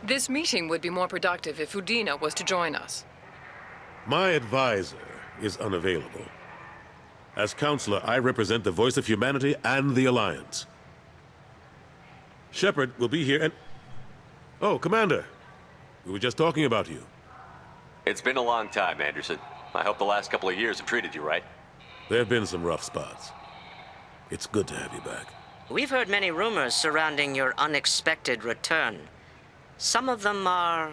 This meeting would be more productive if Udina was to join us. My advisor is unavailable. As counselor, I represent the voice of humanity and the Alliance. Shepard will be here and... Oh, Commander. We were just talking about you. It's been a long time, Anderson. I hope the last couple of years have treated you right. There have been some rough spots. It's good to have you back. We've heard many rumors surrounding your unexpected return. Some of them are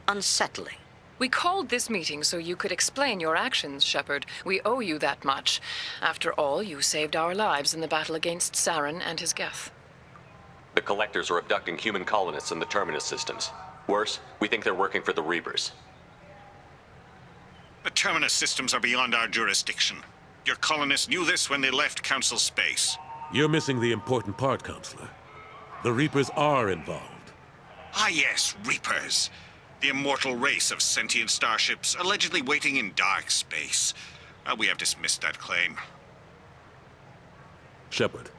unsettling. We called this meeting so you could explain your actions, Shepard. We owe you that much. After all, you saved our lives in the battle against Saren and his Geth. The Collectors are abducting human colonists in the Terminus systems. Worse, we think they're working for the Reapers. The Terminus systems are beyond our jurisdiction. Your colonists knew this when they left Council space. You're missing the important part, Counselor. The Reapers are involved. Ah yes, Reapers. The immortal race of sentient starships allegedly waiting in dark space. We have dismissed that claim. Shepard,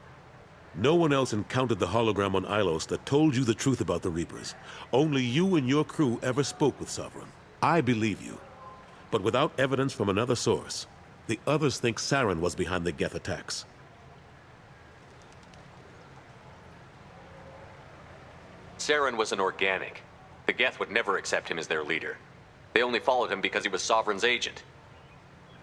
no one else encountered the hologram on Ilos that told you the truth about the Reapers. Only you and your crew ever spoke with Sovereign. I believe you. But without evidence from another source, the others think Saren was behind the Geth attacks. Saren was an organic. The Geth would never accept him as their leader. They only followed him because he was Sovereign's agent.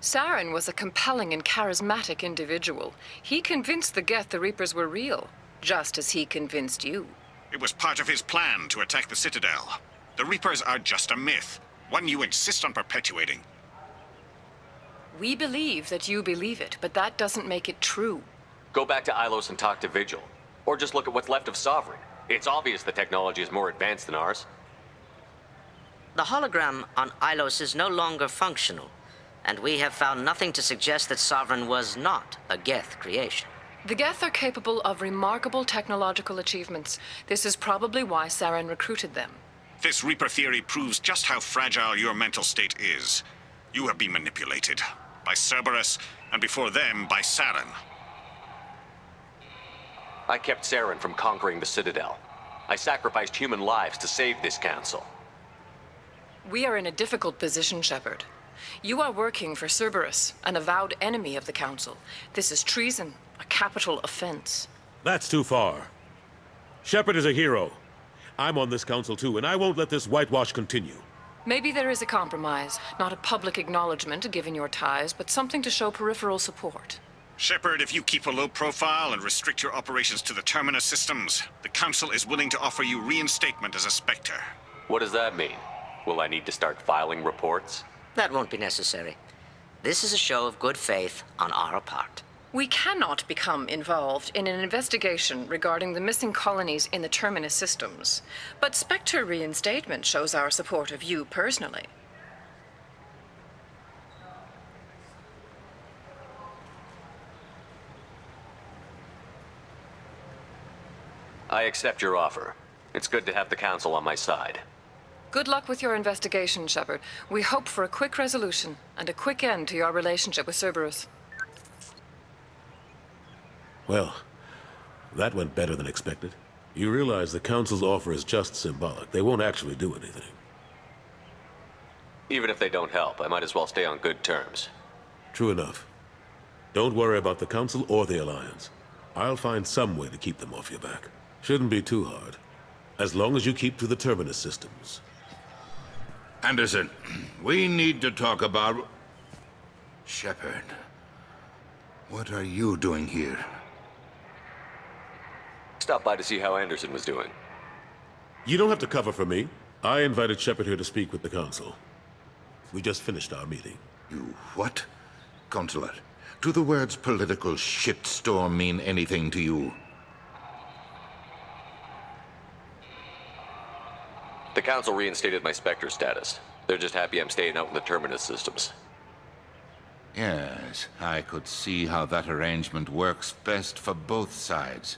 Saren was a compelling and charismatic individual. He convinced the Geth the Reapers were real, just as he convinced you. It was part of his plan to attack the Citadel. The Reapers are just a myth, one you insist on perpetuating. We believe that you believe it, but that doesn't make it true. Go back to Ilos and talk to Vigil. Or just look at what's left of Sovereign. It's obvious the technology is more advanced than ours. The hologram on Ilos is no longer functional, and we have found nothing to suggest that Sovereign was not a Geth creation. The Geth are capable of remarkable technological achievements. This is probably why Saren recruited them. This Reaper theory proves just how fragile your mental state is. You have been manipulated. By Cerberus, and before them, by Saren. I kept Saren from conquering the Citadel. I sacrificed human lives to save this council. We are in a difficult position, Shepard. You are working for Cerberus, an avowed enemy of the Council. This is treason, a capital offense. That's too far. Shepard is a hero. I'm on this council too, and I won't let this whitewash continue. Maybe there is a compromise. Not a public acknowledgement given your ties, but something to show peripheral support. Shepard, if you keep a low profile and restrict your operations to the Terminus systems, the Council is willing to offer you reinstatement as a Spectre. What does that mean? Will I need to start filing reports? That won't be necessary. This is a show of good faith on our part. We cannot become involved in an investigation regarding the missing colonies in the Terminus systems, but Spectre reinstatement shows our support of you personally. I accept your offer. It's good to have the Council on my side. Good luck with your investigation, Shepard. We hope for a quick resolution and a quick end to your relationship with Cerberus. Well, that went better than expected. You realize the Council's offer is just symbolic. They won't actually do anything. Even if they don't help, I might as well stay on good terms. True enough. Don't worry about the Council or the Alliance. I'll find some way to keep them off your back. Shouldn't be too hard. As long as you keep to the Terminus systems. Anderson, we need to talk about... Shepard. What are you doing here? Stopped by to see how Anderson was doing. You don't have to cover for me. I invited Shepard here to speak with the Council. We just finished our meeting. You what? Consular, do the words political shitstorm mean anything to you? The Council reinstated my Spectre status. They're just happy I'm staying out in the Terminus systems. Yes, I could see how that arrangement works best for both sides.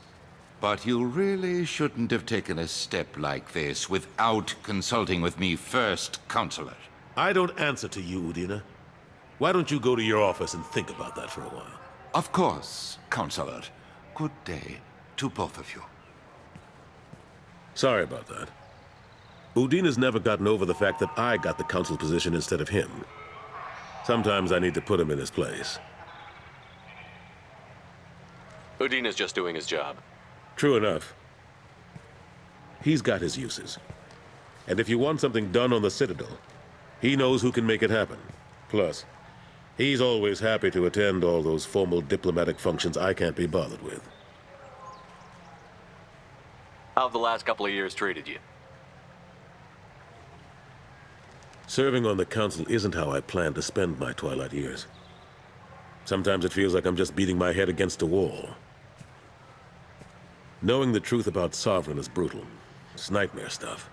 But you really shouldn't have taken a step like this without consulting with me first, Counselor. I don't answer to you, Udina. Why don't you go to your office and think about that for a while? Of course, Counselor. Good day to both of you. Sorry about that. Udina's never gotten over the fact that I got the Council position instead of him. Sometimes I need to put him in his place. Udina's just doing his job. True enough. He's got his uses. And if you want something done on the Citadel, he knows who can make it happen. Plus, he's always happy to attend all those formal diplomatic functions I can't be bothered with. How have the last couple of years treated you? Serving on the Council isn't how I plan to spend my twilight years. Sometimes it feels like I'm just beating my head against a wall. Knowing the truth about Sovereign is brutal. It's nightmare stuff.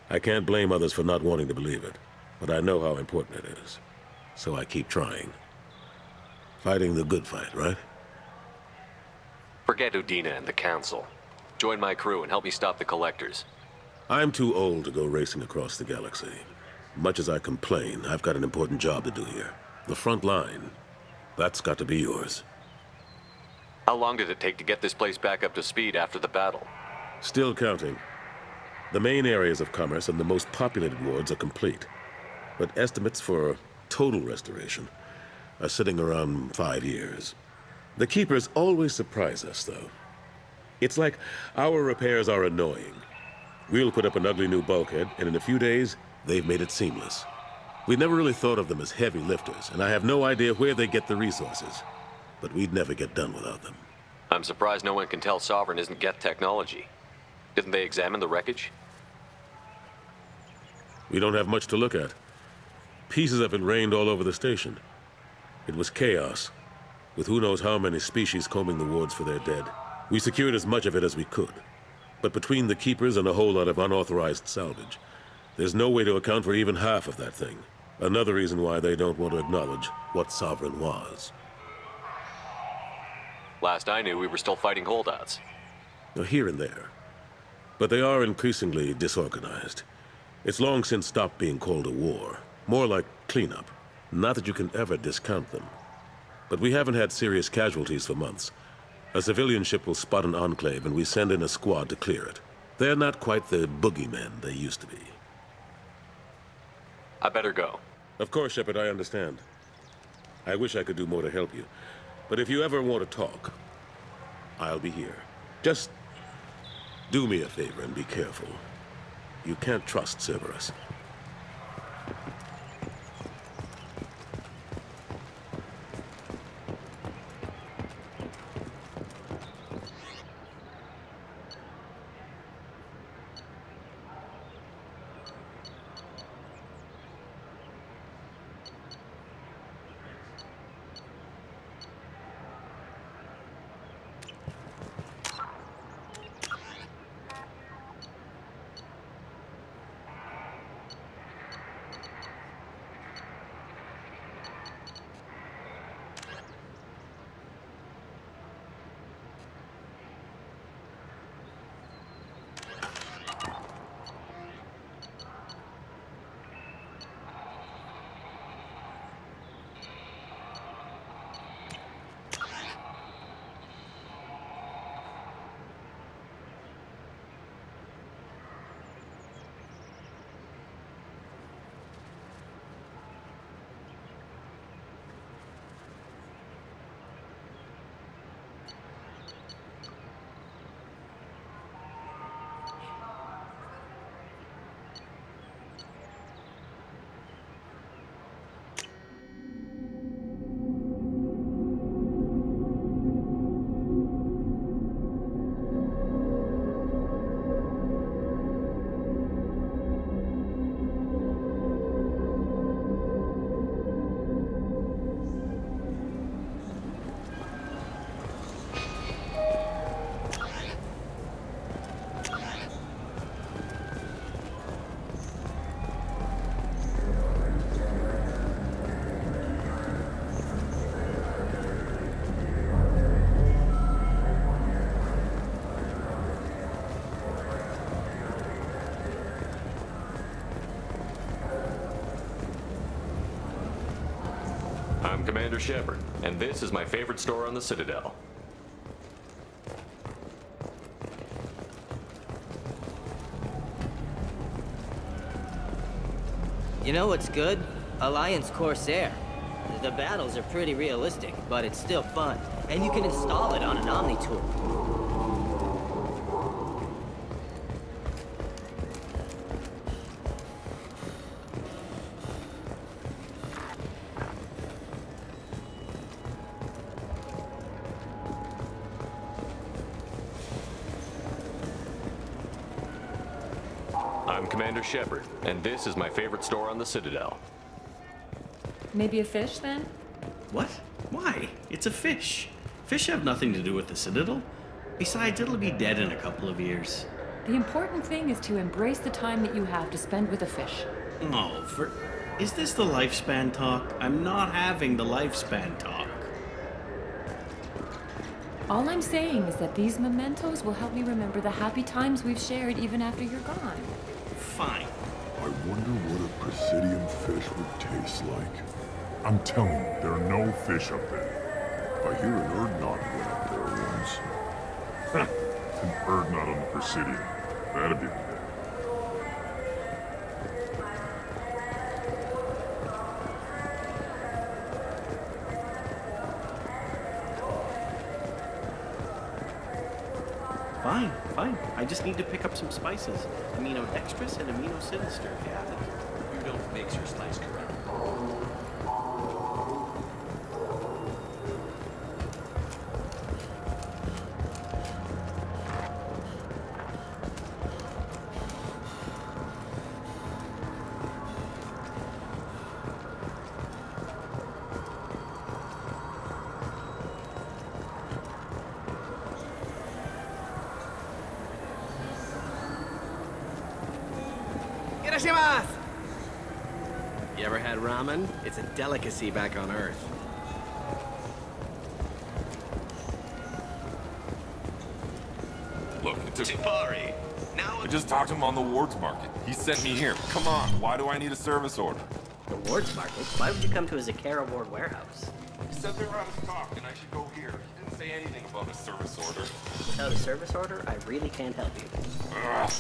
I can't blame others for not wanting to believe it, but I know how important it is. So I keep trying. Fighting the good fight, right? Forget Udina and the Council. Join my crew and help me stop the Collectors. I'm too old to go racing across the galaxy. Much as I complain, I've got an important job to do here. The front line. That's got to be yours. How long did it take to get this place back up to speed after the battle? Still counting. The main areas of commerce and the most populated wards are complete. But estimates for total restoration are sitting around 5 years. The Keepers always surprise us, though. It's like our repairs are annoying. We'll put up an ugly new bulkhead, and in a few days, they've made it seamless. We never really thought of them as heavy lifters, and I have no idea where they get the resources. But we'd never get done without them. I'm surprised no one can tell Sovereign isn't Geth technology. Didn't they examine the wreckage? We don't have much to look at. Pieces of it rained all over the station. It was chaos, with who knows how many species combing the wards for their dead. We secured as much of it as we could. But between the Keepers and a whole lot of unauthorized salvage, there's no way to account for even half of that thing. Another reason why they don't want to acknowledge what Sovereign was. Last I knew, we were still fighting holdouts. Now, here and there. But they are increasingly disorganized. It's long since stopped being called a war. More like cleanup. Not that you can ever discount them. But we haven't had serious casualties for months. A civilian ship will spot an enclave and we send in a squad to clear it. They're not quite the boogeymen they used to be. I better go. Of course, Shepard, I understand. I wish I could do more to help you. But if you ever want to talk, I'll be here. Just do me a favor and be careful. You can't trust Cerberus. I'm Commander Shepard, and this is my favorite store on the Citadel. You know what's good? Alliance Corsair. The battles are pretty realistic, but it's still fun. And you can install it on an Omni-tool. I'm Commander Shepard, and this is my favorite store on the Citadel. Maybe a fish, then? What? Why? It's a fish. Fish have nothing to do with the Citadel. Besides, it'll be dead in a couple of years. The important thing is to embrace the time that you have to spend with a fish. No, is this the lifespan talk? I'm not having the lifespan talk. All I'm saying is that these mementos will help me remember the happy times we've shared even after you're gone. Fine. I wonder what a Presidium fish would taste like. I'm telling you, there are no fish up there. I hear an Erdnot went up there once. An Erdnot on the Presidium. That'd be the day. Fine. I just need to pick up some spices. Aminodextrous and aminosinister, if you have it. You don't mix your spice correctly. You ever had ramen? It's a delicacy back on Earth. Look, it took... Tupari, now... I just talked to him on the Wards Market. He sent me here. Come on, why do I need a service order? The Wards Market? Why would you come to a Zakara Ward warehouse? He said they were out of stock and I should go here. He didn't say anything about a service order. Without a service order, I really can't help you. Ugh.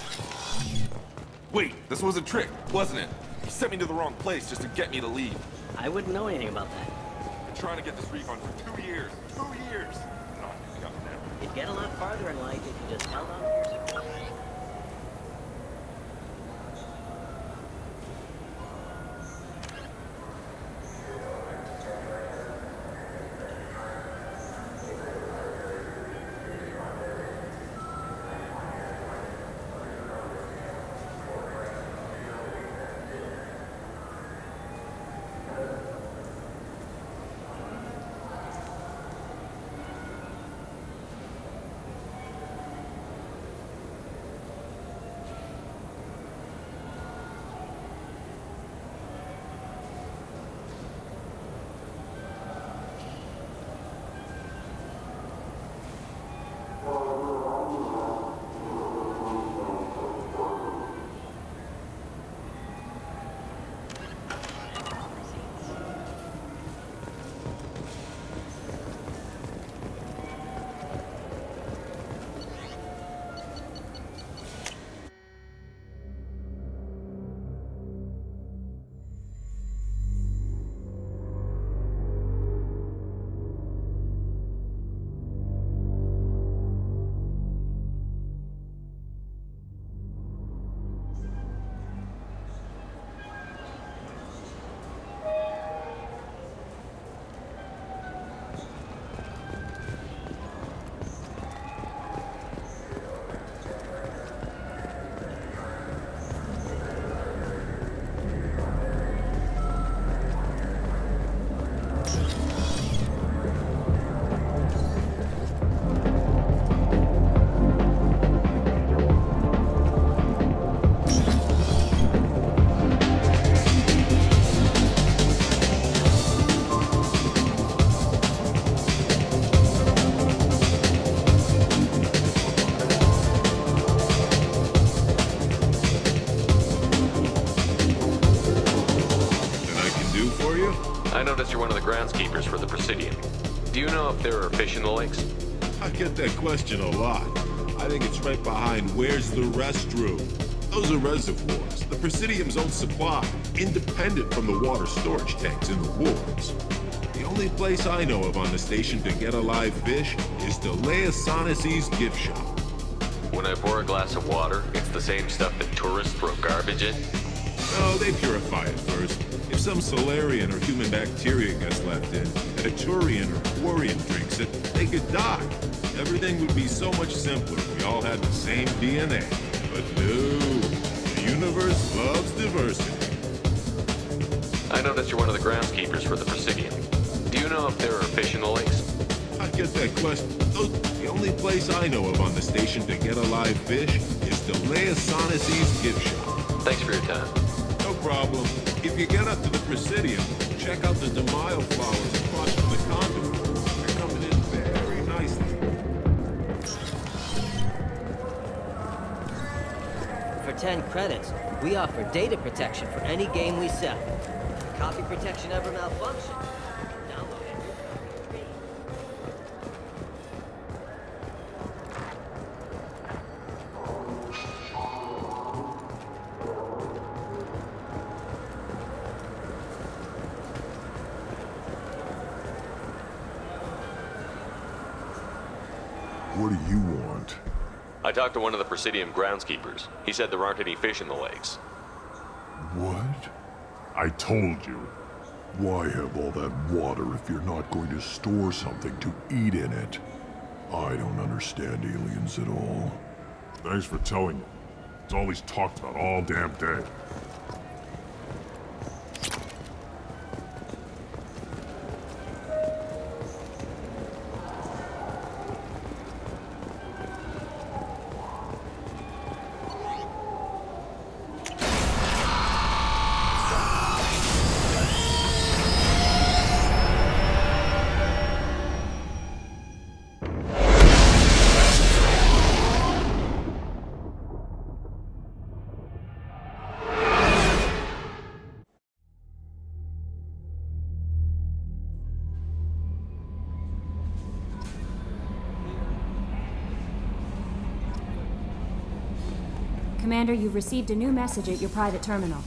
Wait, this was a trick, wasn't it? He sent me to the wrong place just to get me to leave. I wouldn't know anything about that. I've been trying to get this refund for 2 years. 2 years! Not enough now. You'd get a lot farther in life if you just held on to your supply. I noticed you're one of the groundskeepers for the Presidium. Do you know if there are fish in the lakes? I get that question a lot. I think it's right behind where's the restroom. Those are reservoirs, the Presidium's own supply, independent from the water storage tanks in the wards. The only place I know of on the station to get a live fish is Delea Sonesi's gift shop. When I pour a glass of water, it's the same stuff that tourists throw garbage in? No, they purify it first. If some Solarian or human bacteria gets left in, and a Turian or Quarian drinks it, they could die. Everything would be so much simpler if we all had the same DNA. But no, the universe loves diversity. I noticed you're one of the groundskeepers for the Presidium. Do you know if there are fish in the lakes? I get that question. The only place I know of on the station to get a live fish is Delea Sonesi's gift shop. Thanks for your time. No problem. If you get up to the Presidium, check out the DeMaio flowers across from the conduit. They're coming in very nicely. For 10 credits, we offer data protection for any game we sell. If copy protection ever malfunctions, download it. What do you want? I talked to one of the Presidium groundskeepers. He said there aren't any fish in the lakes. What? I told you. Why have all that water if you're not going to store something to eat in it? I don't understand aliens at all. Thanks for telling me. It's all he's talked about all damn day. Commander, you've received a new message at your private terminal.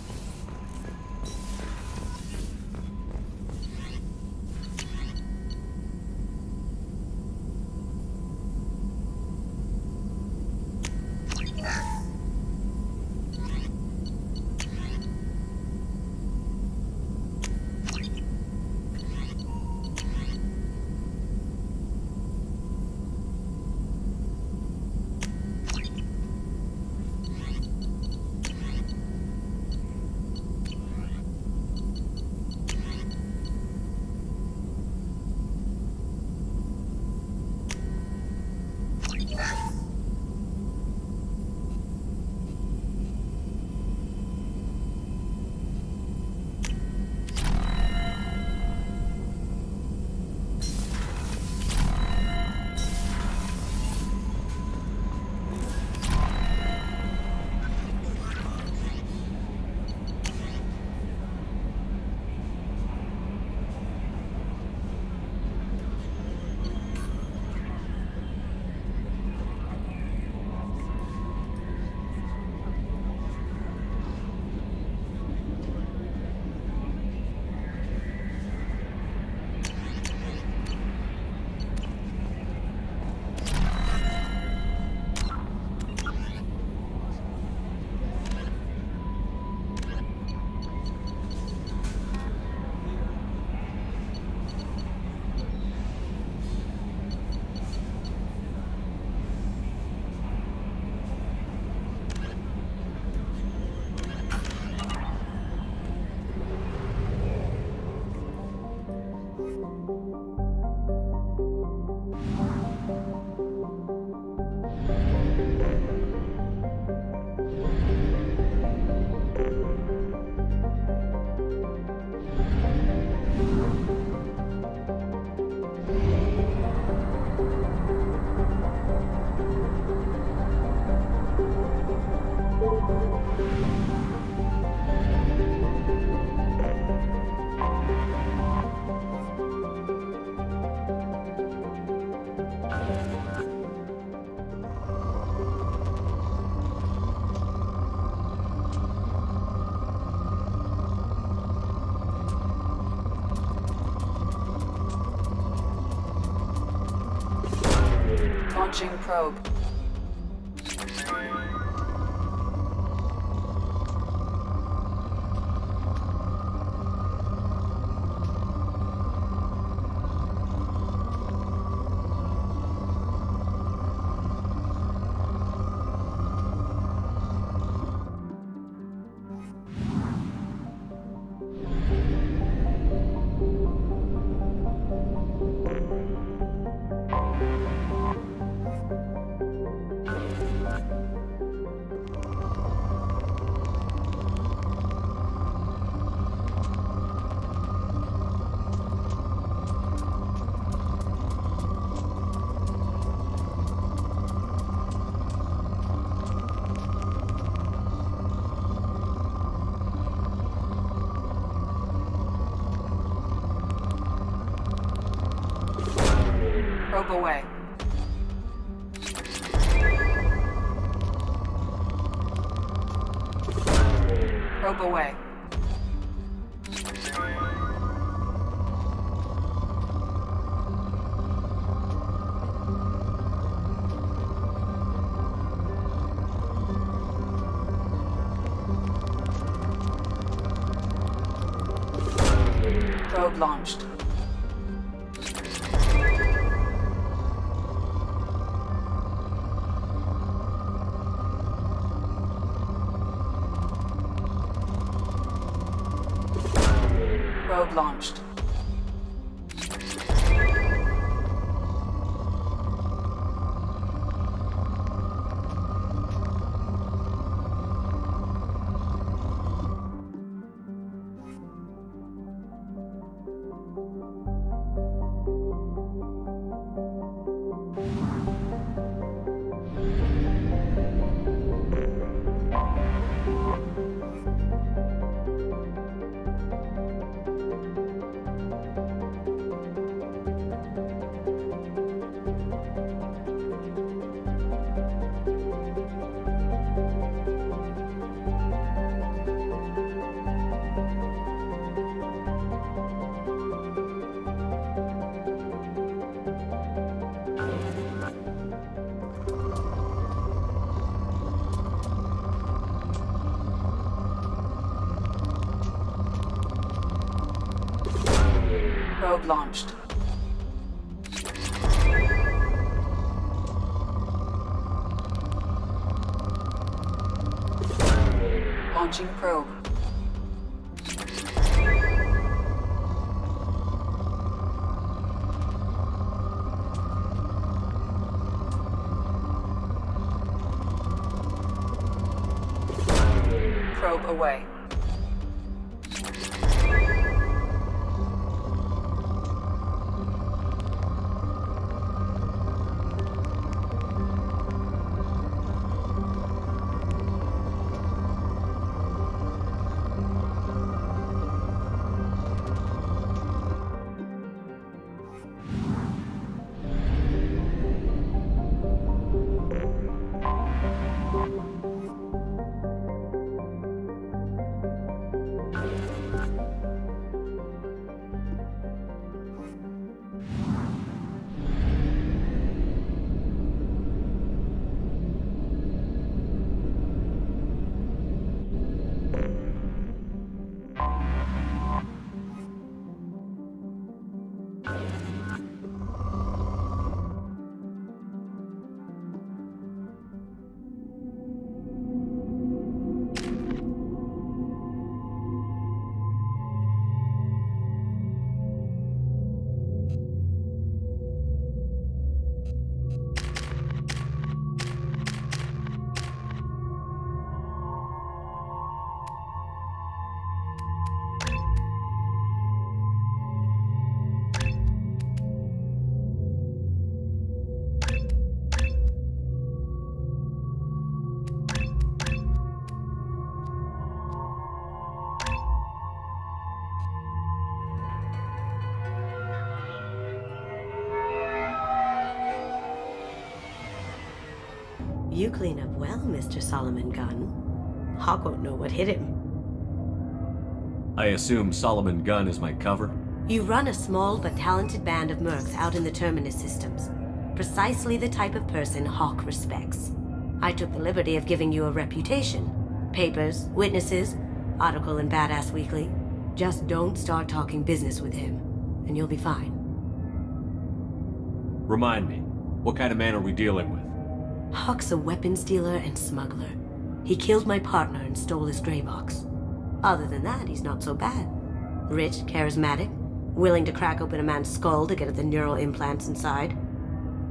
Launching probe. Probe away. Probe away. Probe launched. Probe launched. Probe launched. Launching probe. Probe away. You clean up well, Mr. Solomon Gunn. Hawk won't know what hit him. I assume Solomon Gunn is my cover? You run a small but talented band of mercs out in the Terminus systems. Precisely the type of person Hawk respects. I took the liberty of giving you a reputation. Papers, witnesses, article in Badass Weekly. Just don't start talking business with him, and you'll be fine. Remind me, what kind of man are we dealing with? Hawk's a weapons dealer and smuggler. He killed my partner and stole his gray box. Other than that, he's not so bad. Rich, charismatic, willing to crack open a man's skull to get at the neural implants inside.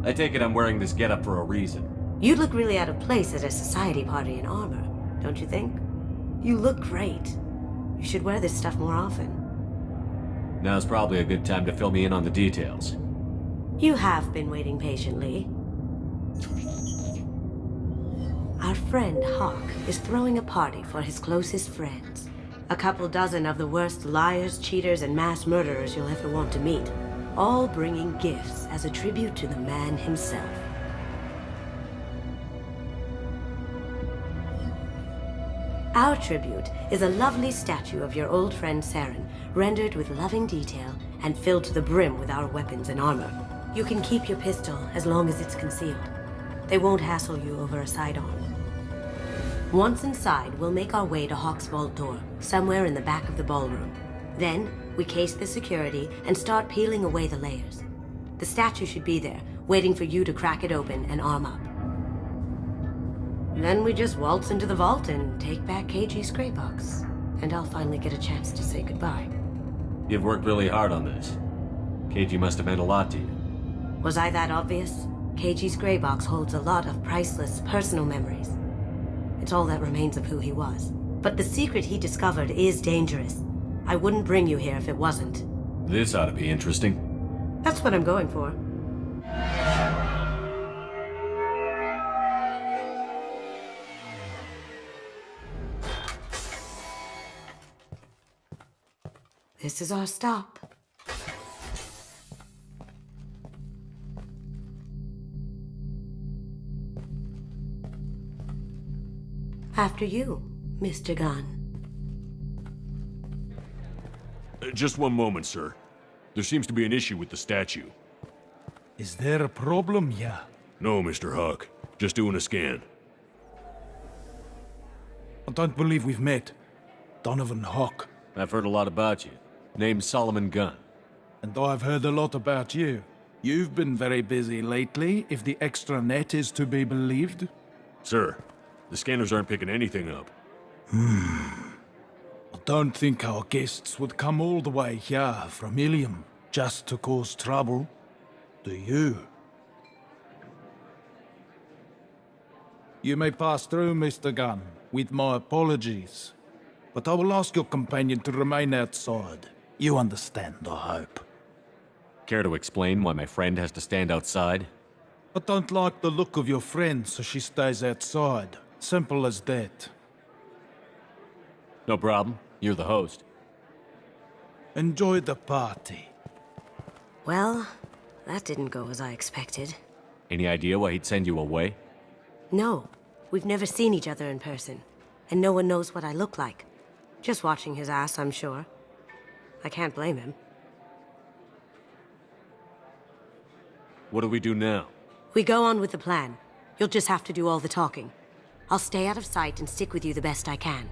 I take it I'm wearing this getup for a reason. You'd look really out of place at a society party in armor, don't you think? You look great. You should wear this stuff more often. Now's probably a good time to fill me in on the details. You have been waiting patiently. Our friend Hawk is throwing a party for his closest friends. A couple dozen of the worst liars, cheaters, and mass murderers you'll ever want to meet. all bringing gifts as a tribute to the man himself. Our tribute is a lovely statue of your old friend Saren, rendered with loving detail and filled to the brim with our weapons and armor. You can keep your pistol as long as it's concealed. They won't hassle you over a sidearm. Once inside, we'll make our way to Hawk's vault door, somewhere in the back of the ballroom. Then, we case the security and start peeling away the layers. The statue should be there, waiting for you to crack it open and arm up. Then we just waltz into the vault and take back KG's gray box. And I'll finally get a chance to say goodbye. You've worked really hard on this. KG must have meant a lot to you. Was I that obvious? KG's gray box holds a lot of priceless personal memories. It's all that remains of who he was. But the secret he discovered is dangerous. I wouldn't bring you here if it wasn't. This ought to be interesting. That's what I'm going for. This is our stop. After you, Mr. Gunn. Just one moment, sir. There seems to be an issue with the statue. Is there a problem here? No, Mr. Hawk. Just doing a scan. I don't believe we've met. Donovan Hawk. I've heard a lot about you. Name's Solomon Gunn. And I've heard a lot about you. You've been very busy lately, if the extranet is to be believed. Sir, the scanners aren't picking anything up. I don't think our guests would come all the way here from Ilium just to cause trouble. Do you? You may pass through, Mr. Gunn, with my apologies. But I will ask your companion to remain outside. You understand, I hope. Care to explain why my friend has to stand outside? I don't like the look of your friend, so she stays outside. Simple as that. No problem. You're the host. Enjoy the party. Well, that didn't go as I expected. Any idea why he'd send you away? No, we've never seen each other in person, and no one knows what I look like. Just watching his ass, I'm sure. I can't blame him. What do we do now? We go on with the plan. You'll just have to do all the talking. I'll stay out of sight and stick with you the best I can.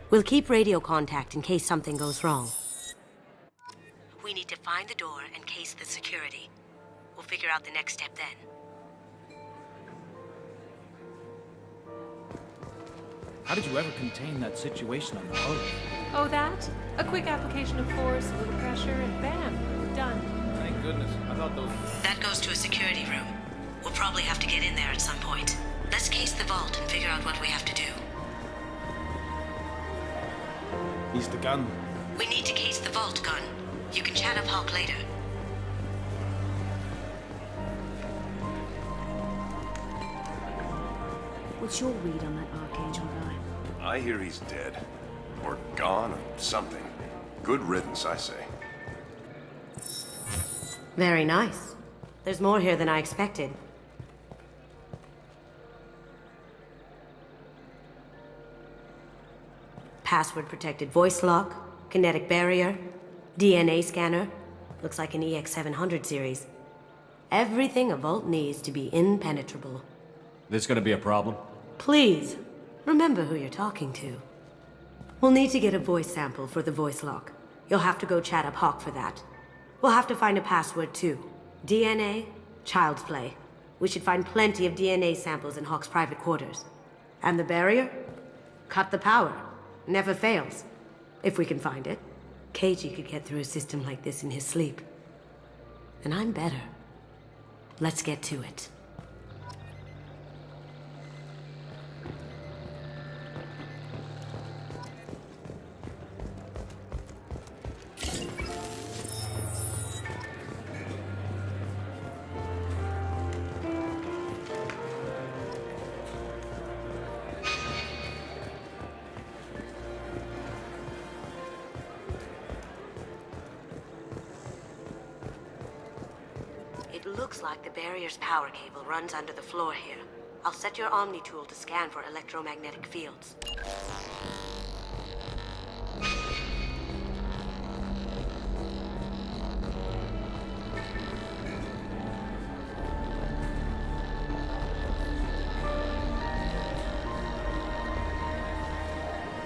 We'll keep radio contact in case something goes wrong. We need to find the door and case the security. We'll figure out the next step then. How did you ever contain that situation on the host? Oh, that? A quick application of force, a little pressure, and bam, done. Thank goodness. I thought those... That goes to a security room. We'll probably have to get in there at some point. Let's case the vault and figure out what we have to do. Mr. Gunn. We need to case the vault, Gunn. You can chat up Hawk later. What's your read on that Archangel guy? I hear he's dead. Or gone, or something. Good riddance, I say. Very nice. There's more here than I expected. Password-protected voice lock, kinetic barrier, DNA scanner. Looks like an EX700 series. Everything a vault needs to be impenetrable. This gonna be a problem? Please, remember who you're talking to. We'll need to get a voice sample for the voice lock. You'll have to go chat up Hawk for that. We'll have to find a password too. DNA, child's play. We should find plenty of DNA samples in Hawk's private quarters. And the barrier? Cut the power. Never fails. If we can find it. KG could get through a system like this in his sleep. And I'm better. Let's get to it. Looks like the barrier's power cable runs under the floor here. I'll set your Omni tool to scan for electromagnetic fields.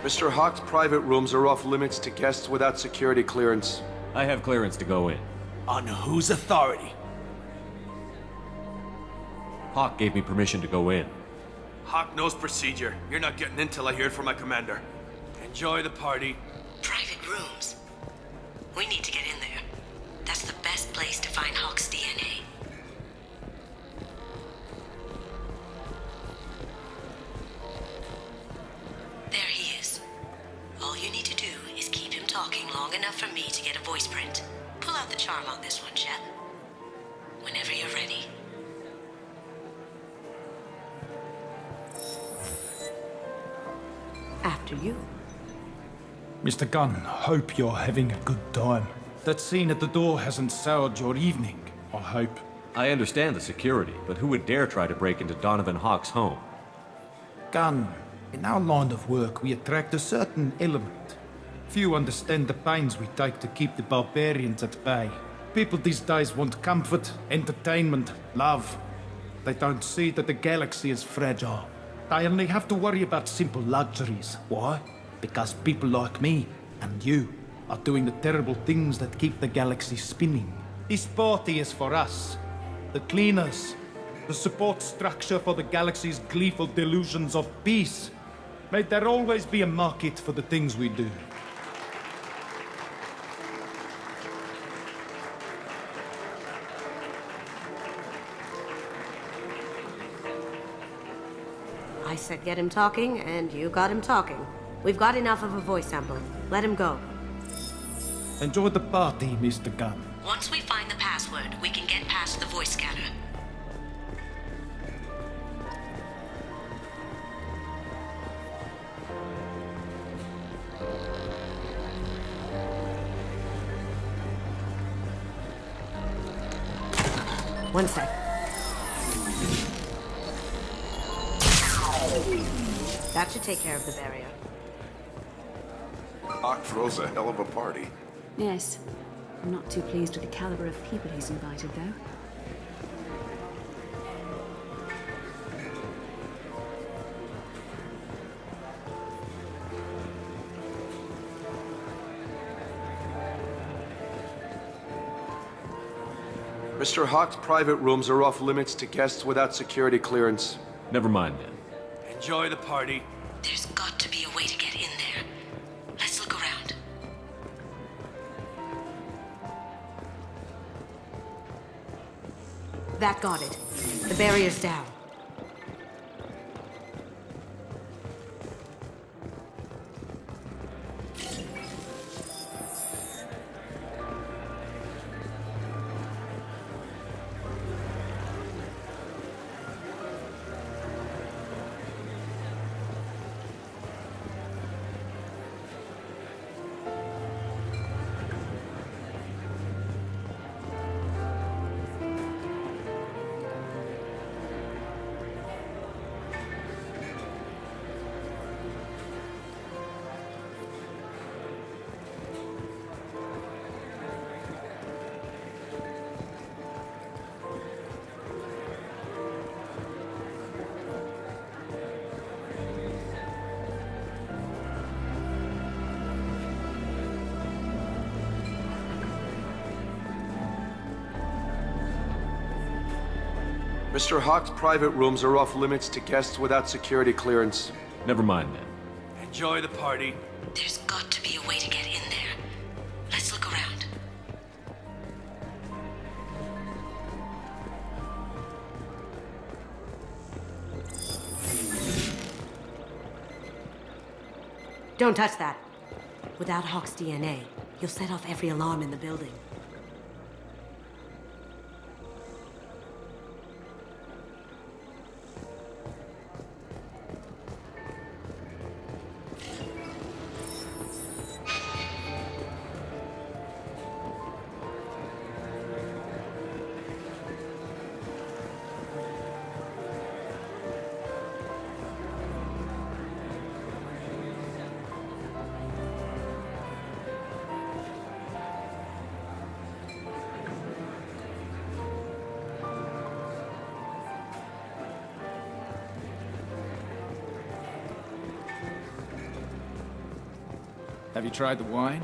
Mr. Hawk's private rooms are off limits to guests without security clearance. I have clearance to go in. On whose authority? Hawk gave me permission to go in. Hawk knows procedure. You're not getting in till I hear it from my commander. Enjoy the party. Private rooms. We need to get in there. That's the best place to find Hawk's DNA. There he is. All you need to do is keep him talking long enough for me to get a voice print. Pull out the charm on this one, Shep. Whenever you're ready. After you. Mr. Gunn, hope you're having a good time. That scene at the door hasn't soured your evening, I hope. I understand the security, but who would dare try to break into Donovan Hawk's home? Gunn, in our line of work, we attract a certain element. Few understand the pains we take to keep the barbarians at bay. People these days want comfort, entertainment, love. They don't see that the galaxy is fragile. They only have to worry about simple luxuries. Why? Because people like me and you are doing the terrible things that keep the galaxy spinning. This party is for us, the cleaners, the support structure for the galaxy's gleeful delusions of peace. May there always be a market for the things we do. I said get him talking, and you got him talking. We've got enough of a voice sample. Let him go. Enjoy the party, Mr. Gunn. Once we find the password, we can get past the voice scanner. One sec. That should take care of the barrier. Hawk throws a hell of a party. Yes. I'm not too pleased with the caliber of people he's invited, though. Mr. Hawk's private rooms are off limits to guests without security clearance. Never mind then. Enjoy the party. There's got to be a way to get in there. Let's look around. That got it. The barrier's down. Mr. Hawk's private rooms are off limits to guests without security clearance. Never mind then. Enjoy the party. There's got to be a way to get in there. Let's look around. Don't touch that. Without Hawk's DNA, you'll set off every alarm in the building. Have you tried the wine?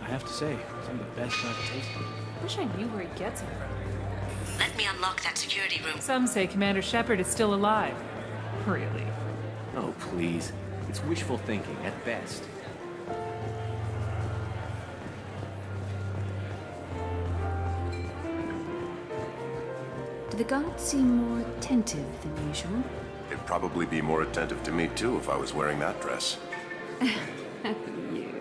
I have to say, some of the best I've tasted. Wish I knew where he gets it from. Let me unlock that security room. Some say Commander Shepard is still alive. Really? Oh, please. It's wishful thinking, at best. Do the guards seem more attentive than usual? They'd probably be more attentive to me, too, if I was wearing that dress. You.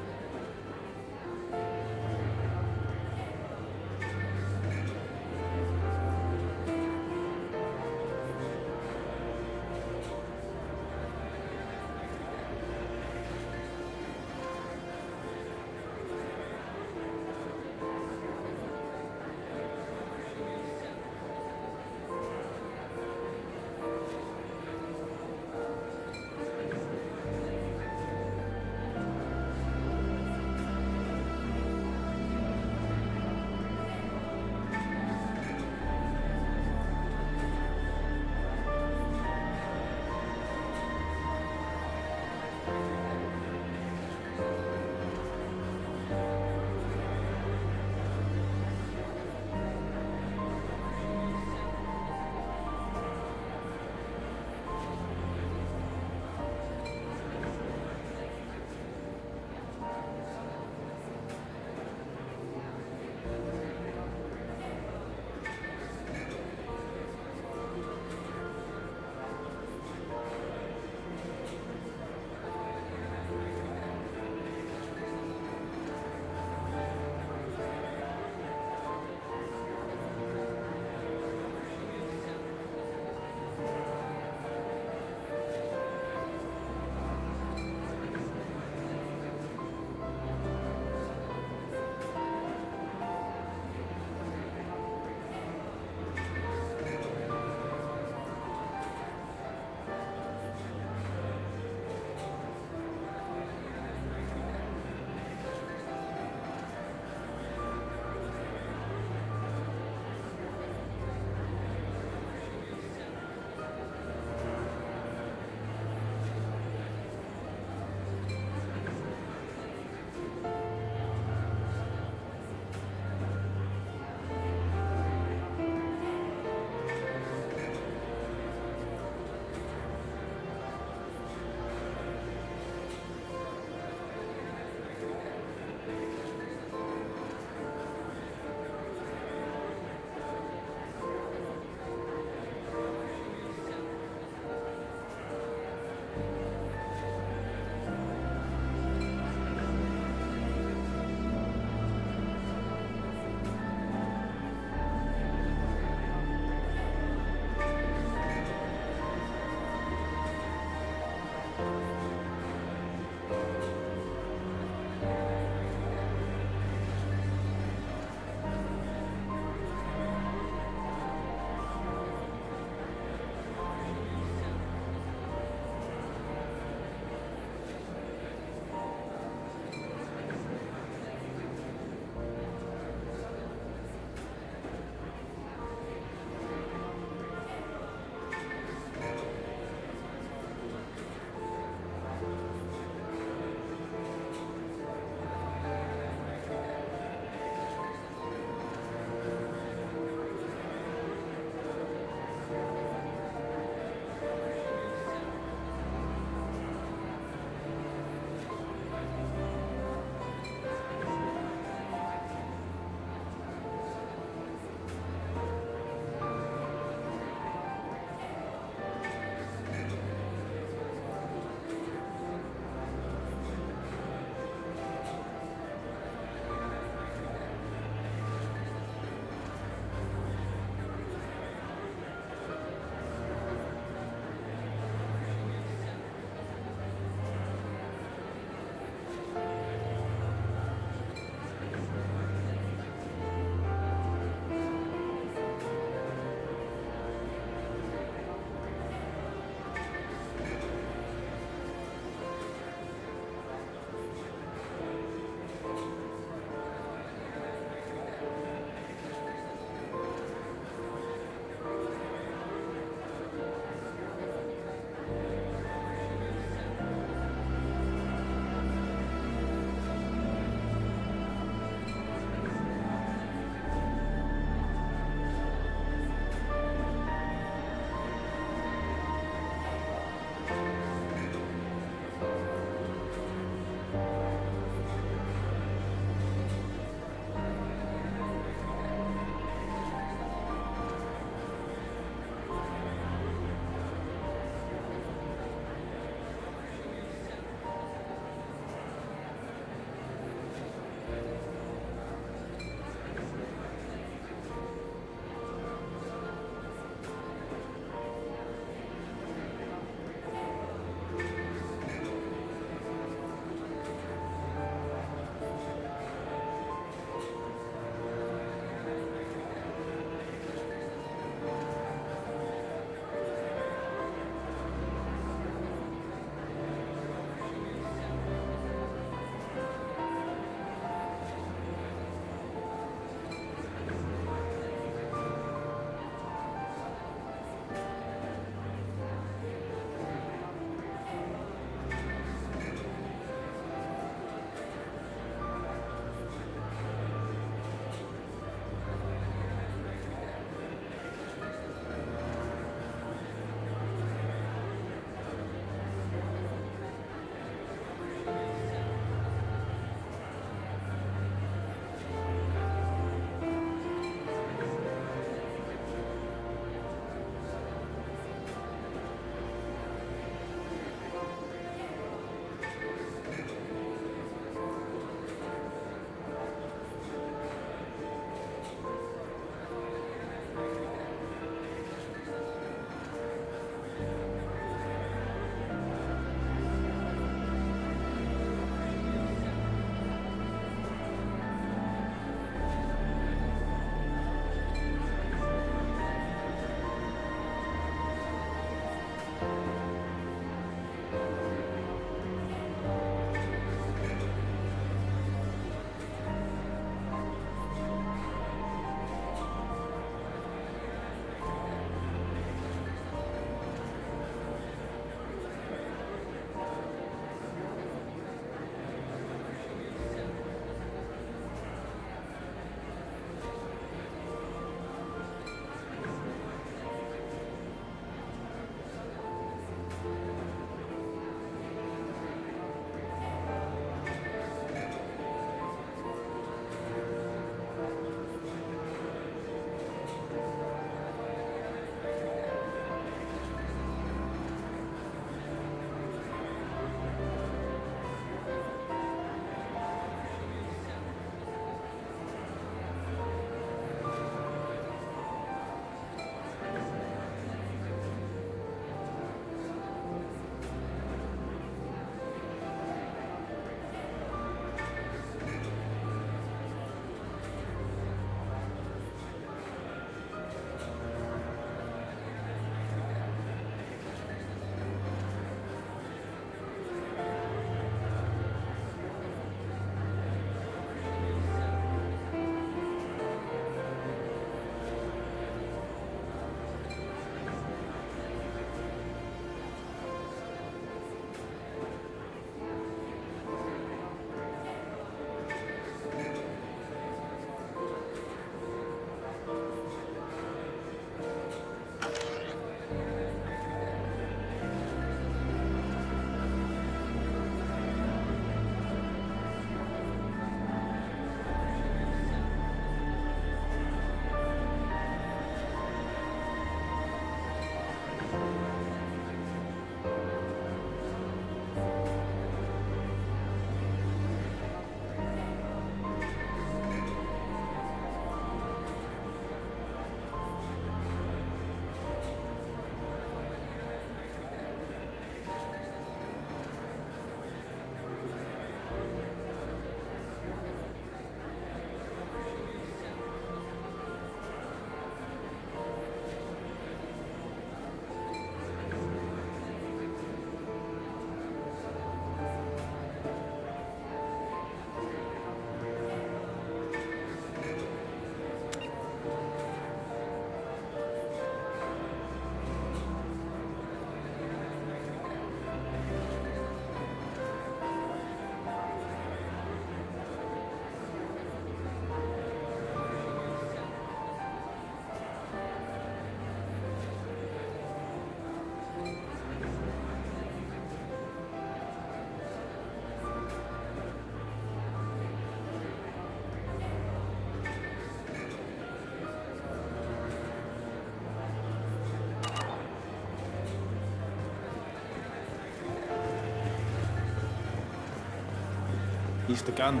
He's the gun.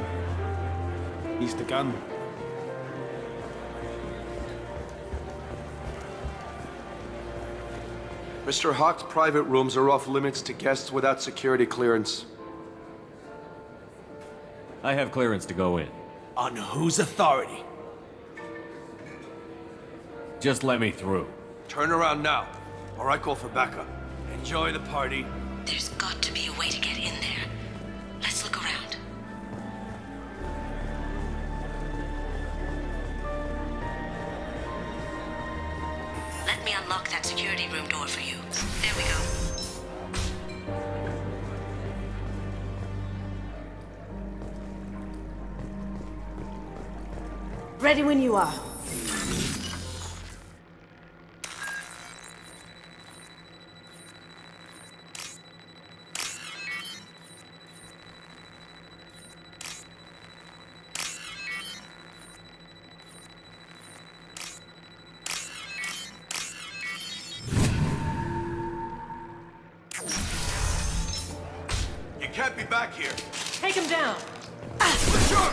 He's the gun. Mr. Hawk's private rooms are off limits to guests without security clearance. I have clearance to go in. On whose authority? Just let me through. Turn around now, or I call for backup. Enjoy the party. There's got to be a way to get in there. Let's look around. Let me unlock that security room door for you. There we go. Ready when you are. You can't be back here. Take him down. Sure.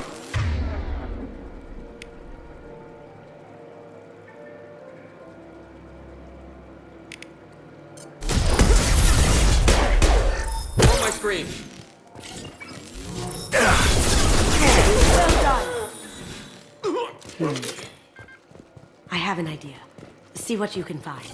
On my screen. I have an idea. See what you can find.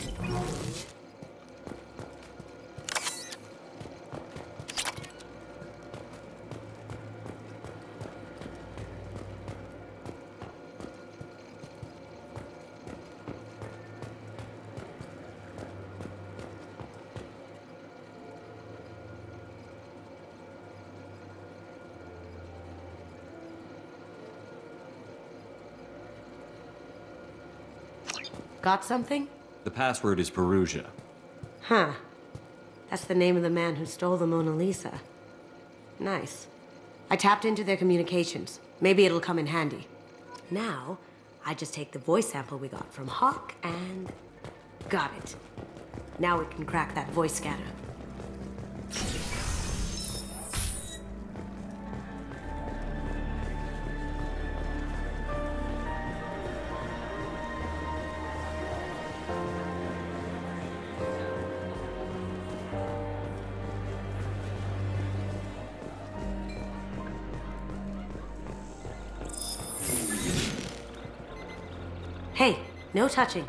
Got something? The password is Perugia. Huh. That's the name of the man who stole the Mona Lisa. Nice. I tapped into their communications. Maybe it'll come in handy. Now, I just take the voice sample we got from Hawk and... got it. Now we can crack that voice scanner. Hey, no touching.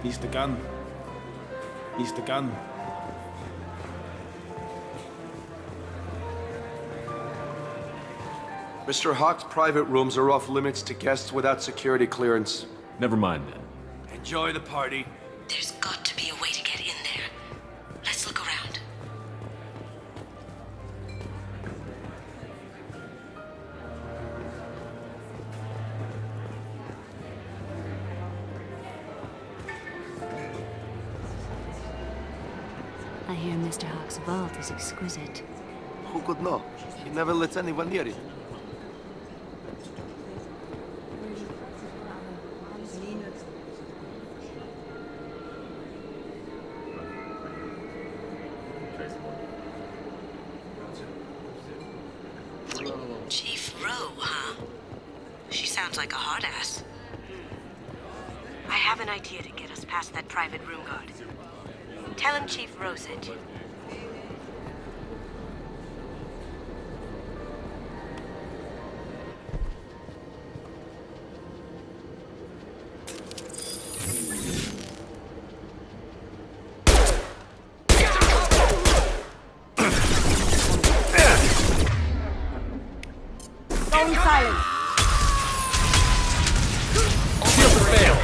He's the gun. He's the gun. Mr. Hawk's private rooms are off limits to guests without security clearance. Never mind then. Enjoy the party. There's got to be a way to get in there. Let's look around. I hear Mr. Hawk's vault is exquisite. Who could know? He never lets anyone near it. Chief Rowe, huh? She sounds like a hard ass. I have an idea to get us past that private room guard. Tell him Chief Rowe sent you. Going silent. Shields have failed.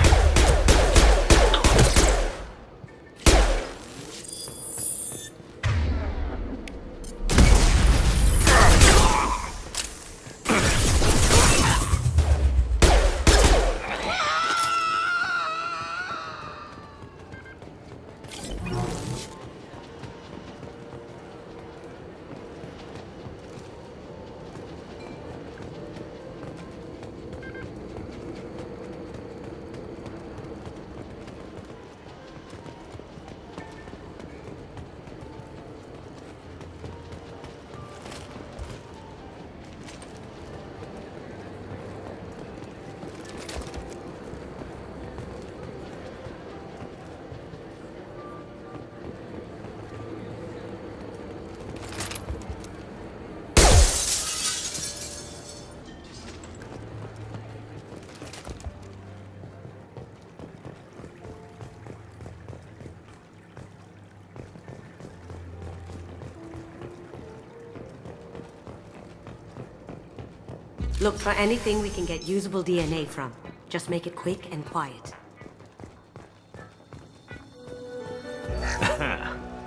Look for anything we can get usable DNA from. Just make it quick and quiet.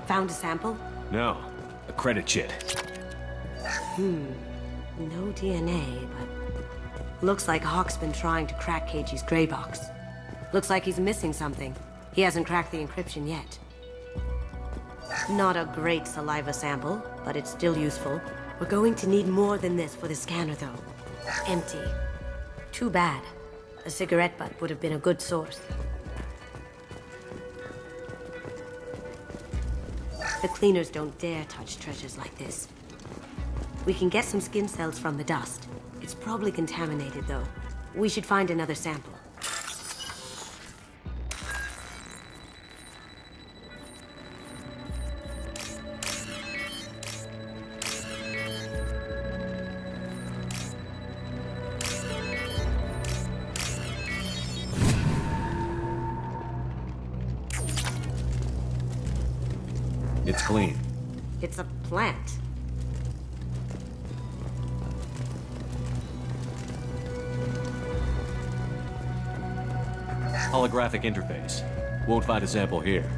Found a sample? No, a credit chit. No DNA, but... Looks like Hawk's been trying to crack KG's gray box. Looks like he's missing something. He hasn't cracked the encryption yet. Not a great saliva sample, but it's still useful. We're going to need more than this for the scanner, though. Empty. Too bad. A cigarette butt would have been a good source. The cleaners don't dare touch treasures like this. We can get some skin cells from the dust. It's probably contaminated, though. We should find another sample. It's clean. It's a plant. Holographic interface. Won't find a sample here.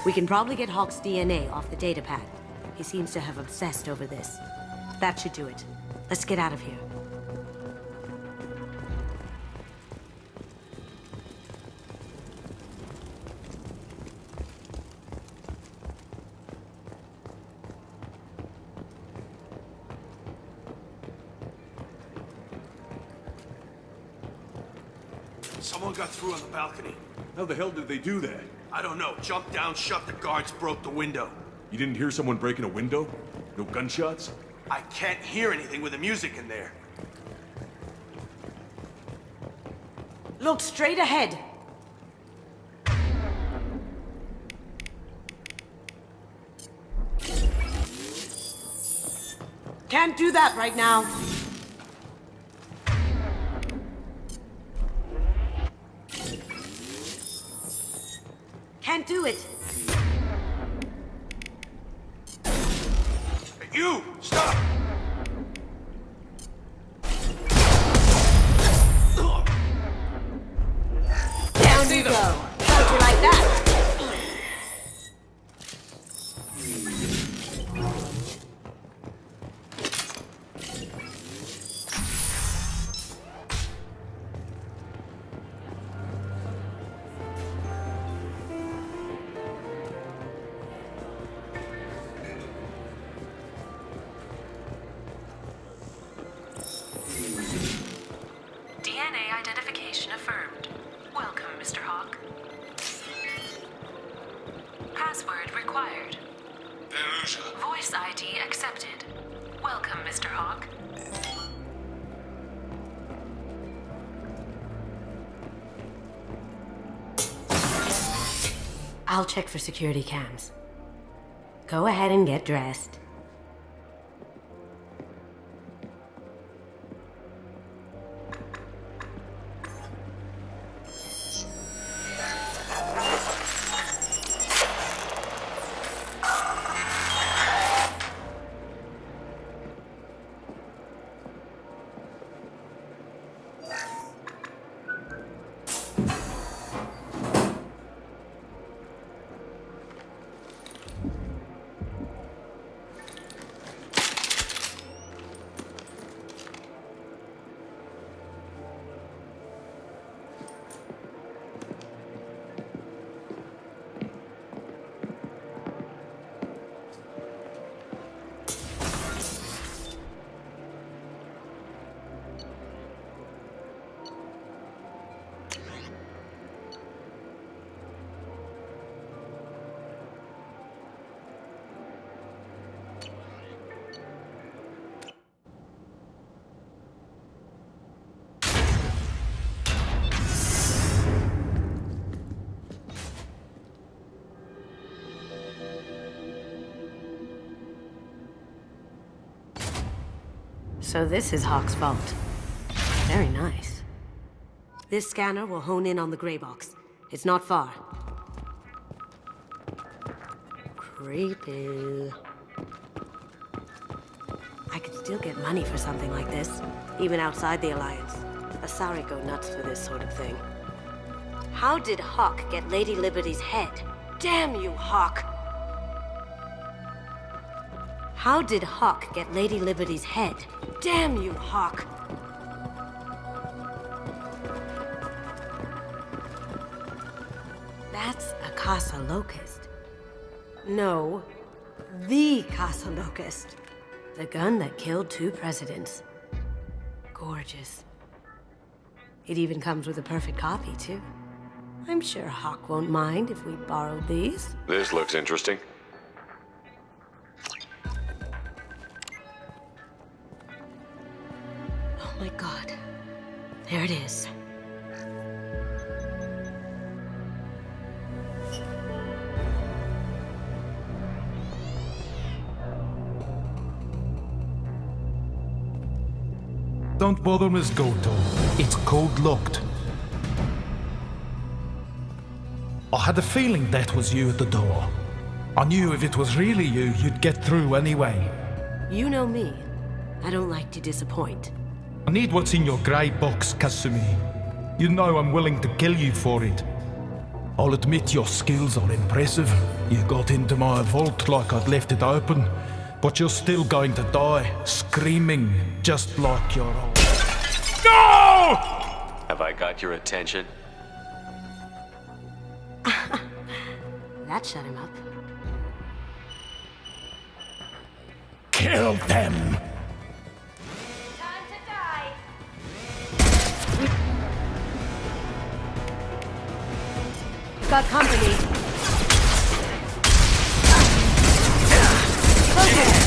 We can probably get Hawk's DNA off the datapad. He seems to have obsessed over this. That should do it. Let's get out of here. Someone got through on the balcony. How the hell did they do that? I don't know. Jumped down, shoved the guards, broke the window. You didn't hear someone breaking a window? No gunshots? I can't hear anything with the music in there. Look straight ahead. Can't do that right now. Can't do it. Hey, you! Stop! Down you go. How'd you like that? DNA identification affirmed. Welcome, Mr. Hawk. Password required. Voice ID accepted. Welcome, Mr. Hawk. I'll check for security cams. Go ahead and get dressed. So this is Hawk's vault. Very nice. This scanner will hone in on the gray box. It's not far. Creepy. I could still get money for something like this, even outside the Alliance. Asari go nuts for this sort of thing. How did Hawk get Lady Liberty's head? Damn you, Hawk! How did Hawk get Lady Liberty's head? Damn you, Hawk! That's a Casa Locust. No, the Casa Locust. The gun that killed 2 presidents. Gorgeous. It even comes with a perfect copy, too. I'm sure Hawk won't mind if we borrowed these. This looks interesting. Oh my god. There it is. Don't bother, Miss Goto. It's code-locked. I had a feeling that was you at the door. I knew if it was really you, you'd get through anyway. You know me. I don't like to disappoint. I need what's in your grey box, Kasumi. You know I'm willing to kill you for it. I'll admit your skills are impressive. You got into my vault like I'd left it open, but you're still going to die, screaming, just like your old... No! Have I got your attention? That shut him up. Kill them! Time to die. Got company. Okay.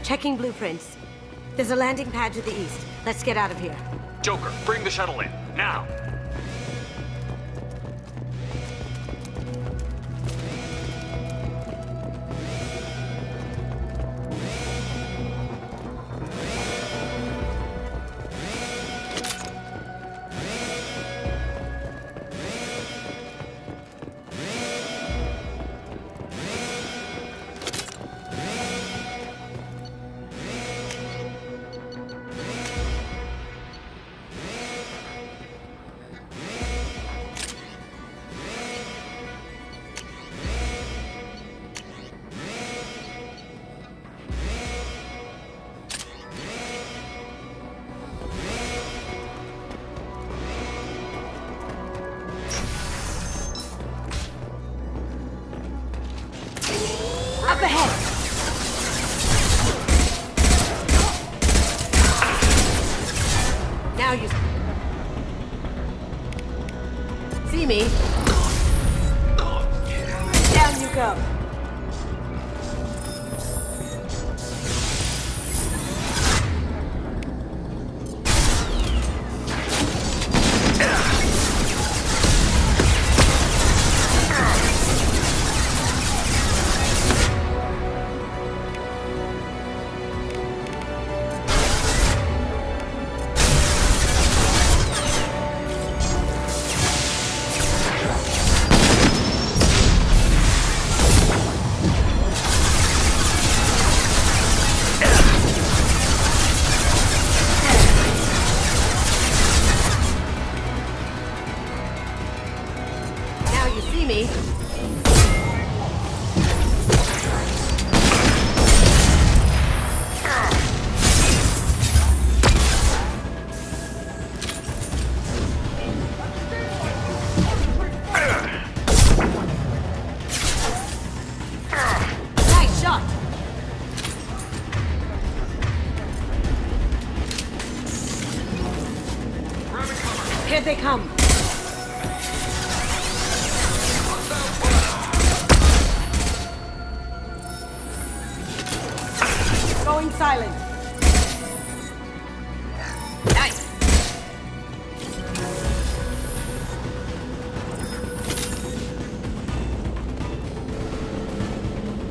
Checking blueprints. There's a landing pad to the east. Let's get out of here. Joker, bring the shuttle in, now! Up ahead! Now you... see me. Down you go. Here they come. Going silent. Nice.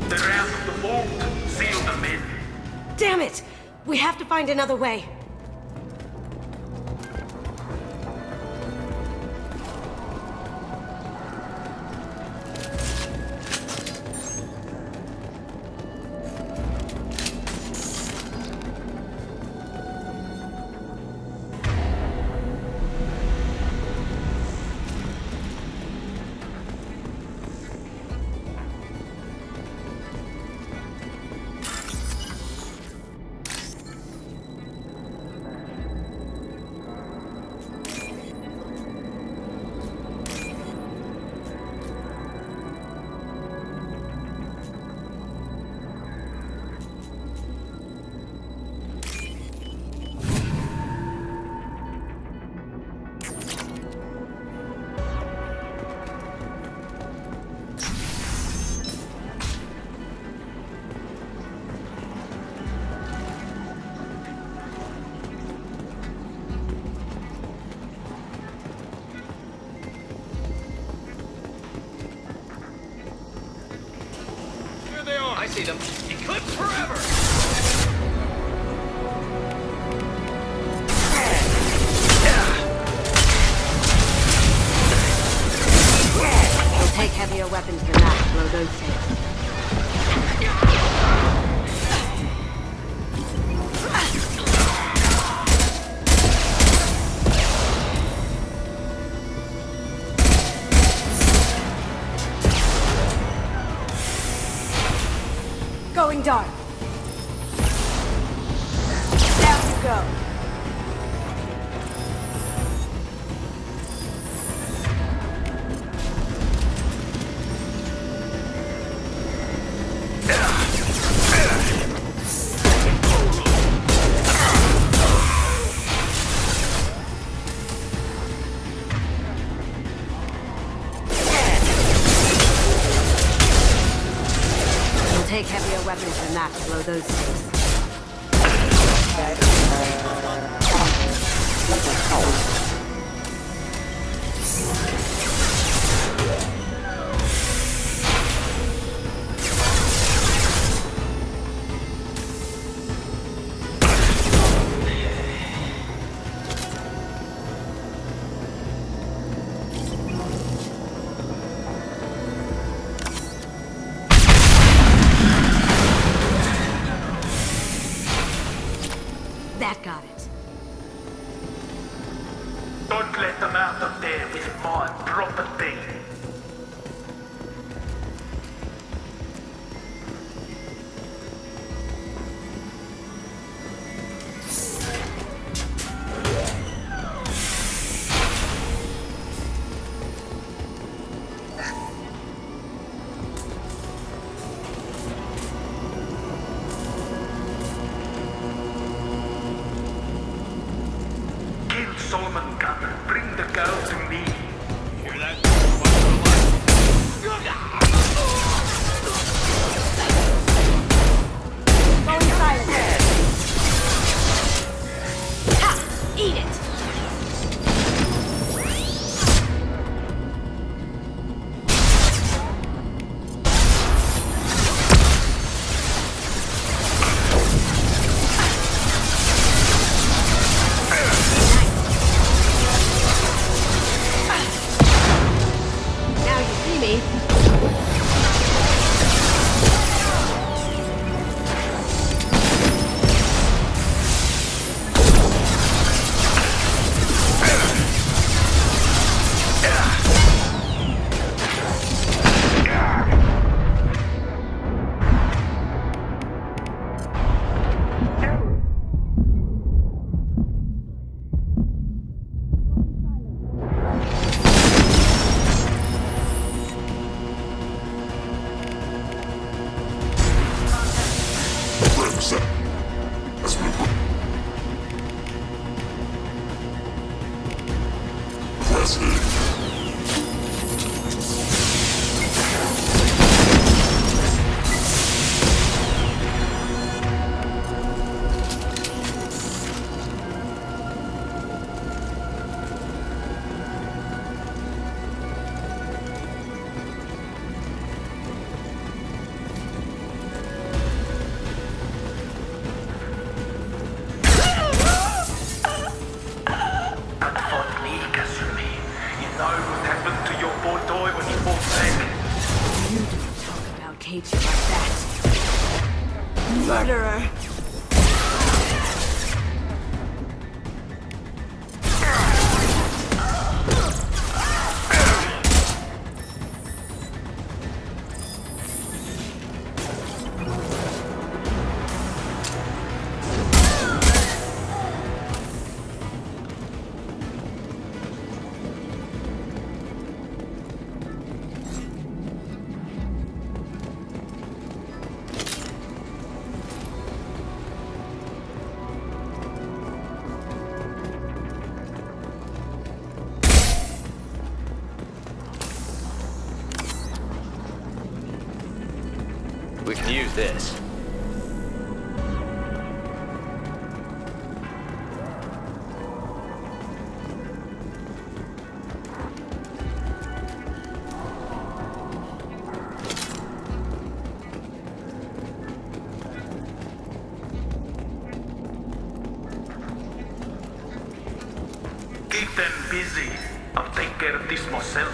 They're out of the vault. Seal them in. Damn it! We have to find another way. I see them. Eclipse forever! We'll take heavier weapons than that to blow those things. Going dark. Down you go. Take heavier weapons than that to blow those things. That got it. Don't let them out of there with my property. Solomon Gunn, bring the girl to me. Hear that? hate you like that. Murderer! We can use this. Keep them busy. I'll take care of this myself.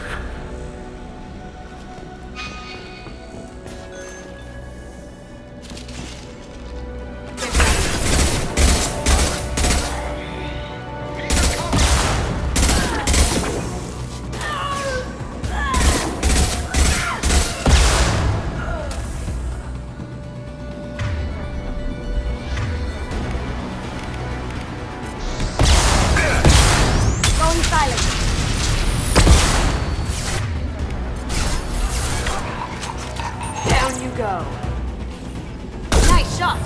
Go. Nice shot!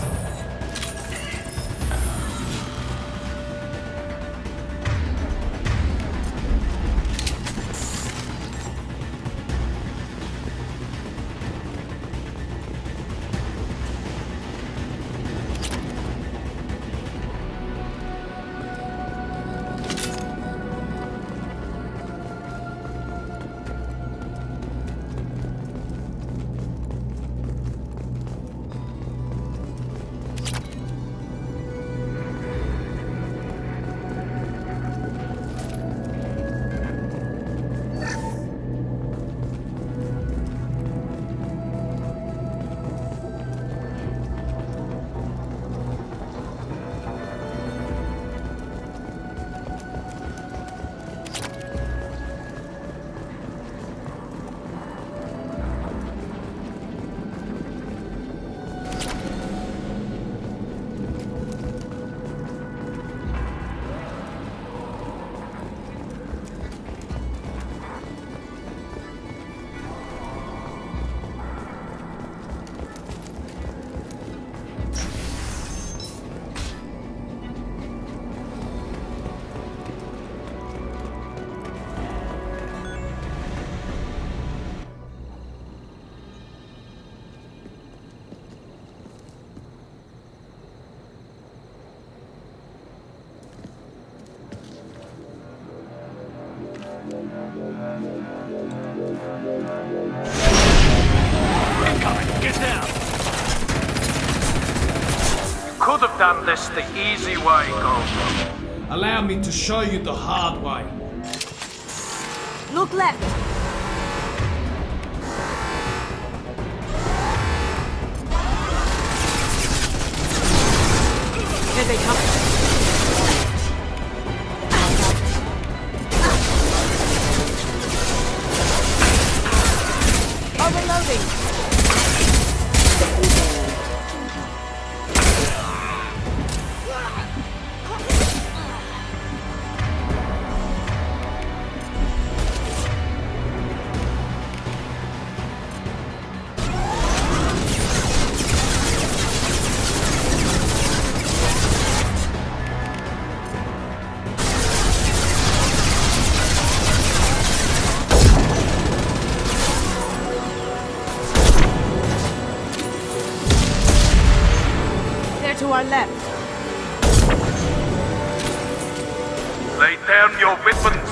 Get down! Could have done this the easy way, Gold. Allow me to show you the hard way. Look left! Here they come. Overloading! our left. Lay down your weapons.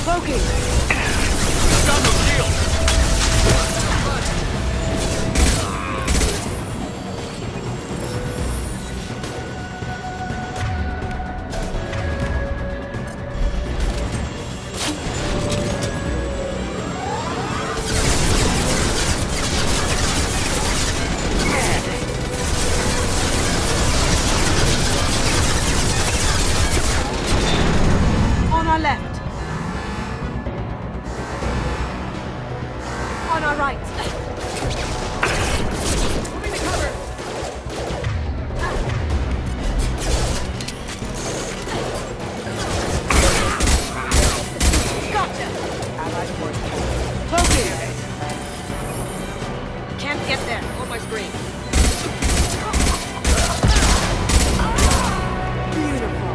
Smoking! Got no shield. On our left. On our right. Moving to cover. Gotcha. Allied force. Focus. Can't get there. On my screen. Beautiful.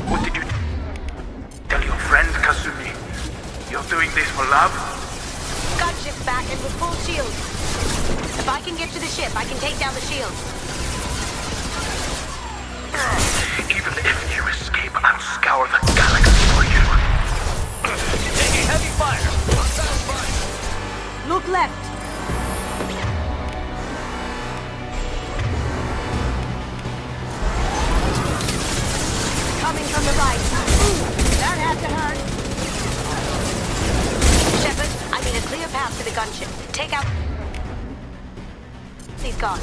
What did you tell your friend, Kasumi? You're doing this for love? Gunship's back and with full shields. If I can get to the ship, I can take down the shields. Even if you escape, I'll scour the galaxy for you. Taking heavy fire. Look left. Coming from the right. That had to hurt. Shepard, I need a clear path to the gunship. Take out these guards.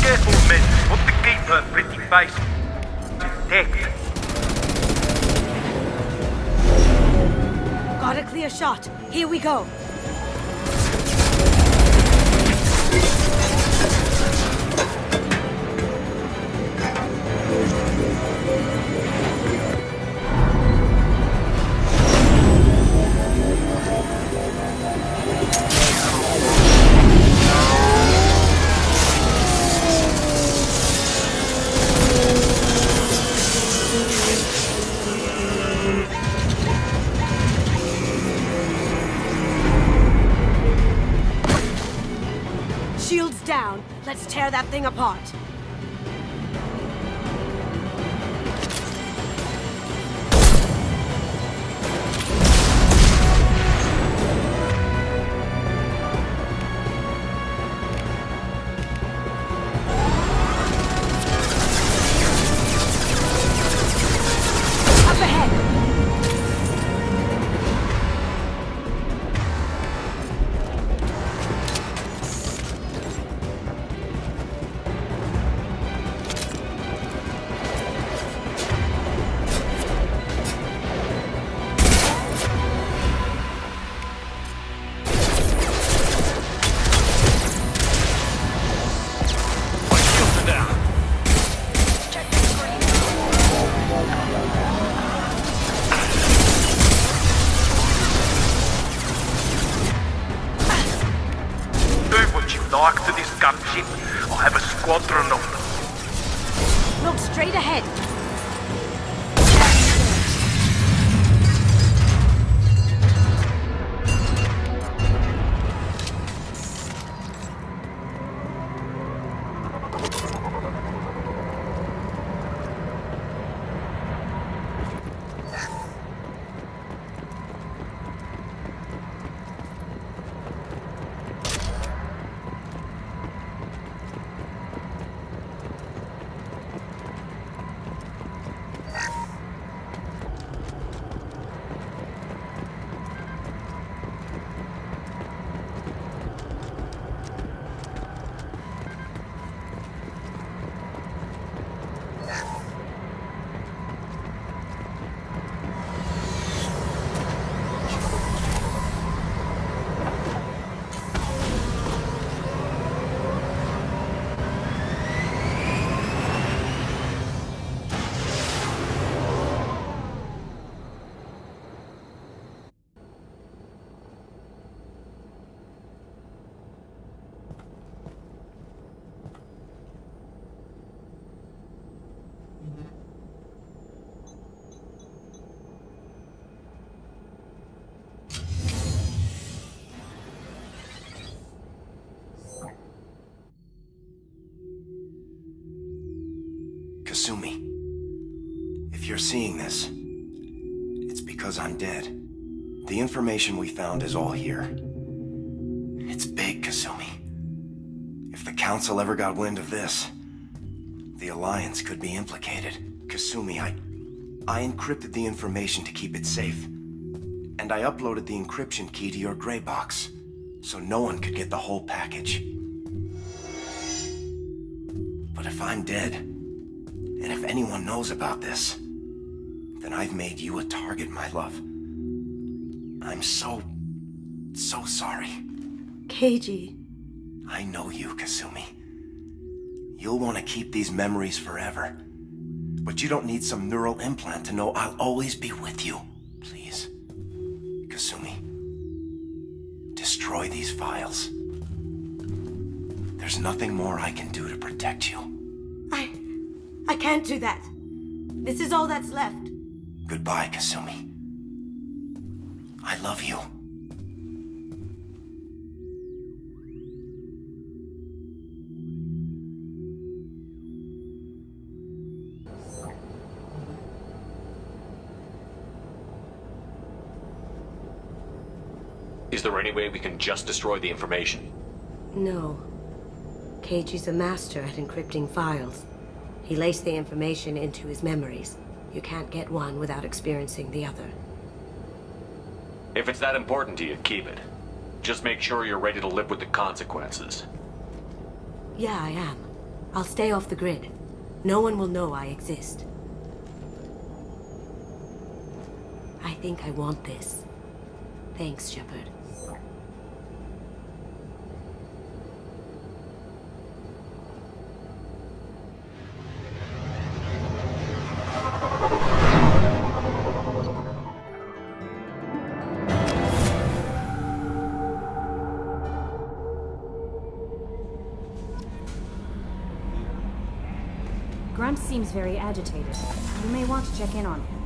Careful, men. Want to keep her pretty face intact. Got a clear shot. Here we go. Shields down. Let's tear that thing apart. Up ahead. Like to this gunship, I'll have a squadron of them. Look straight ahead. Kasumi, if you're seeing this, it's because I'm dead. The information we found is all here. It's big, Kasumi. If the Council ever got wind of this, the Alliance could be implicated. Kasumi, I encrypted the information to keep it safe. And I uploaded the encryption key to your gray box, so no one could get the whole package. But if I'm dead, and if anyone knows about this, then I've made you a target, my love. I'm so sorry. Keiji. I know you, Kasumi. You'll want to keep these memories forever. But you don't need some neural implant to know I'll always be with you. Please. Kasumi. Destroy these files. There's nothing more I can do to protect you. I can't do that. This is all that's left. Goodbye, Kasumi. I love you. Is there any way we can just destroy the information? No. Keiji's a master at encrypting files. He laced the information into his memories. You can't get one without experiencing the other. If it's that important to you, keep it. Just make sure you're ready to live with the consequences. Yeah, I am. I'll stay off the grid. No one will know I exist. I think I want this. Thanks, Shepard. Grunt seems very agitated. You may want to check in on him.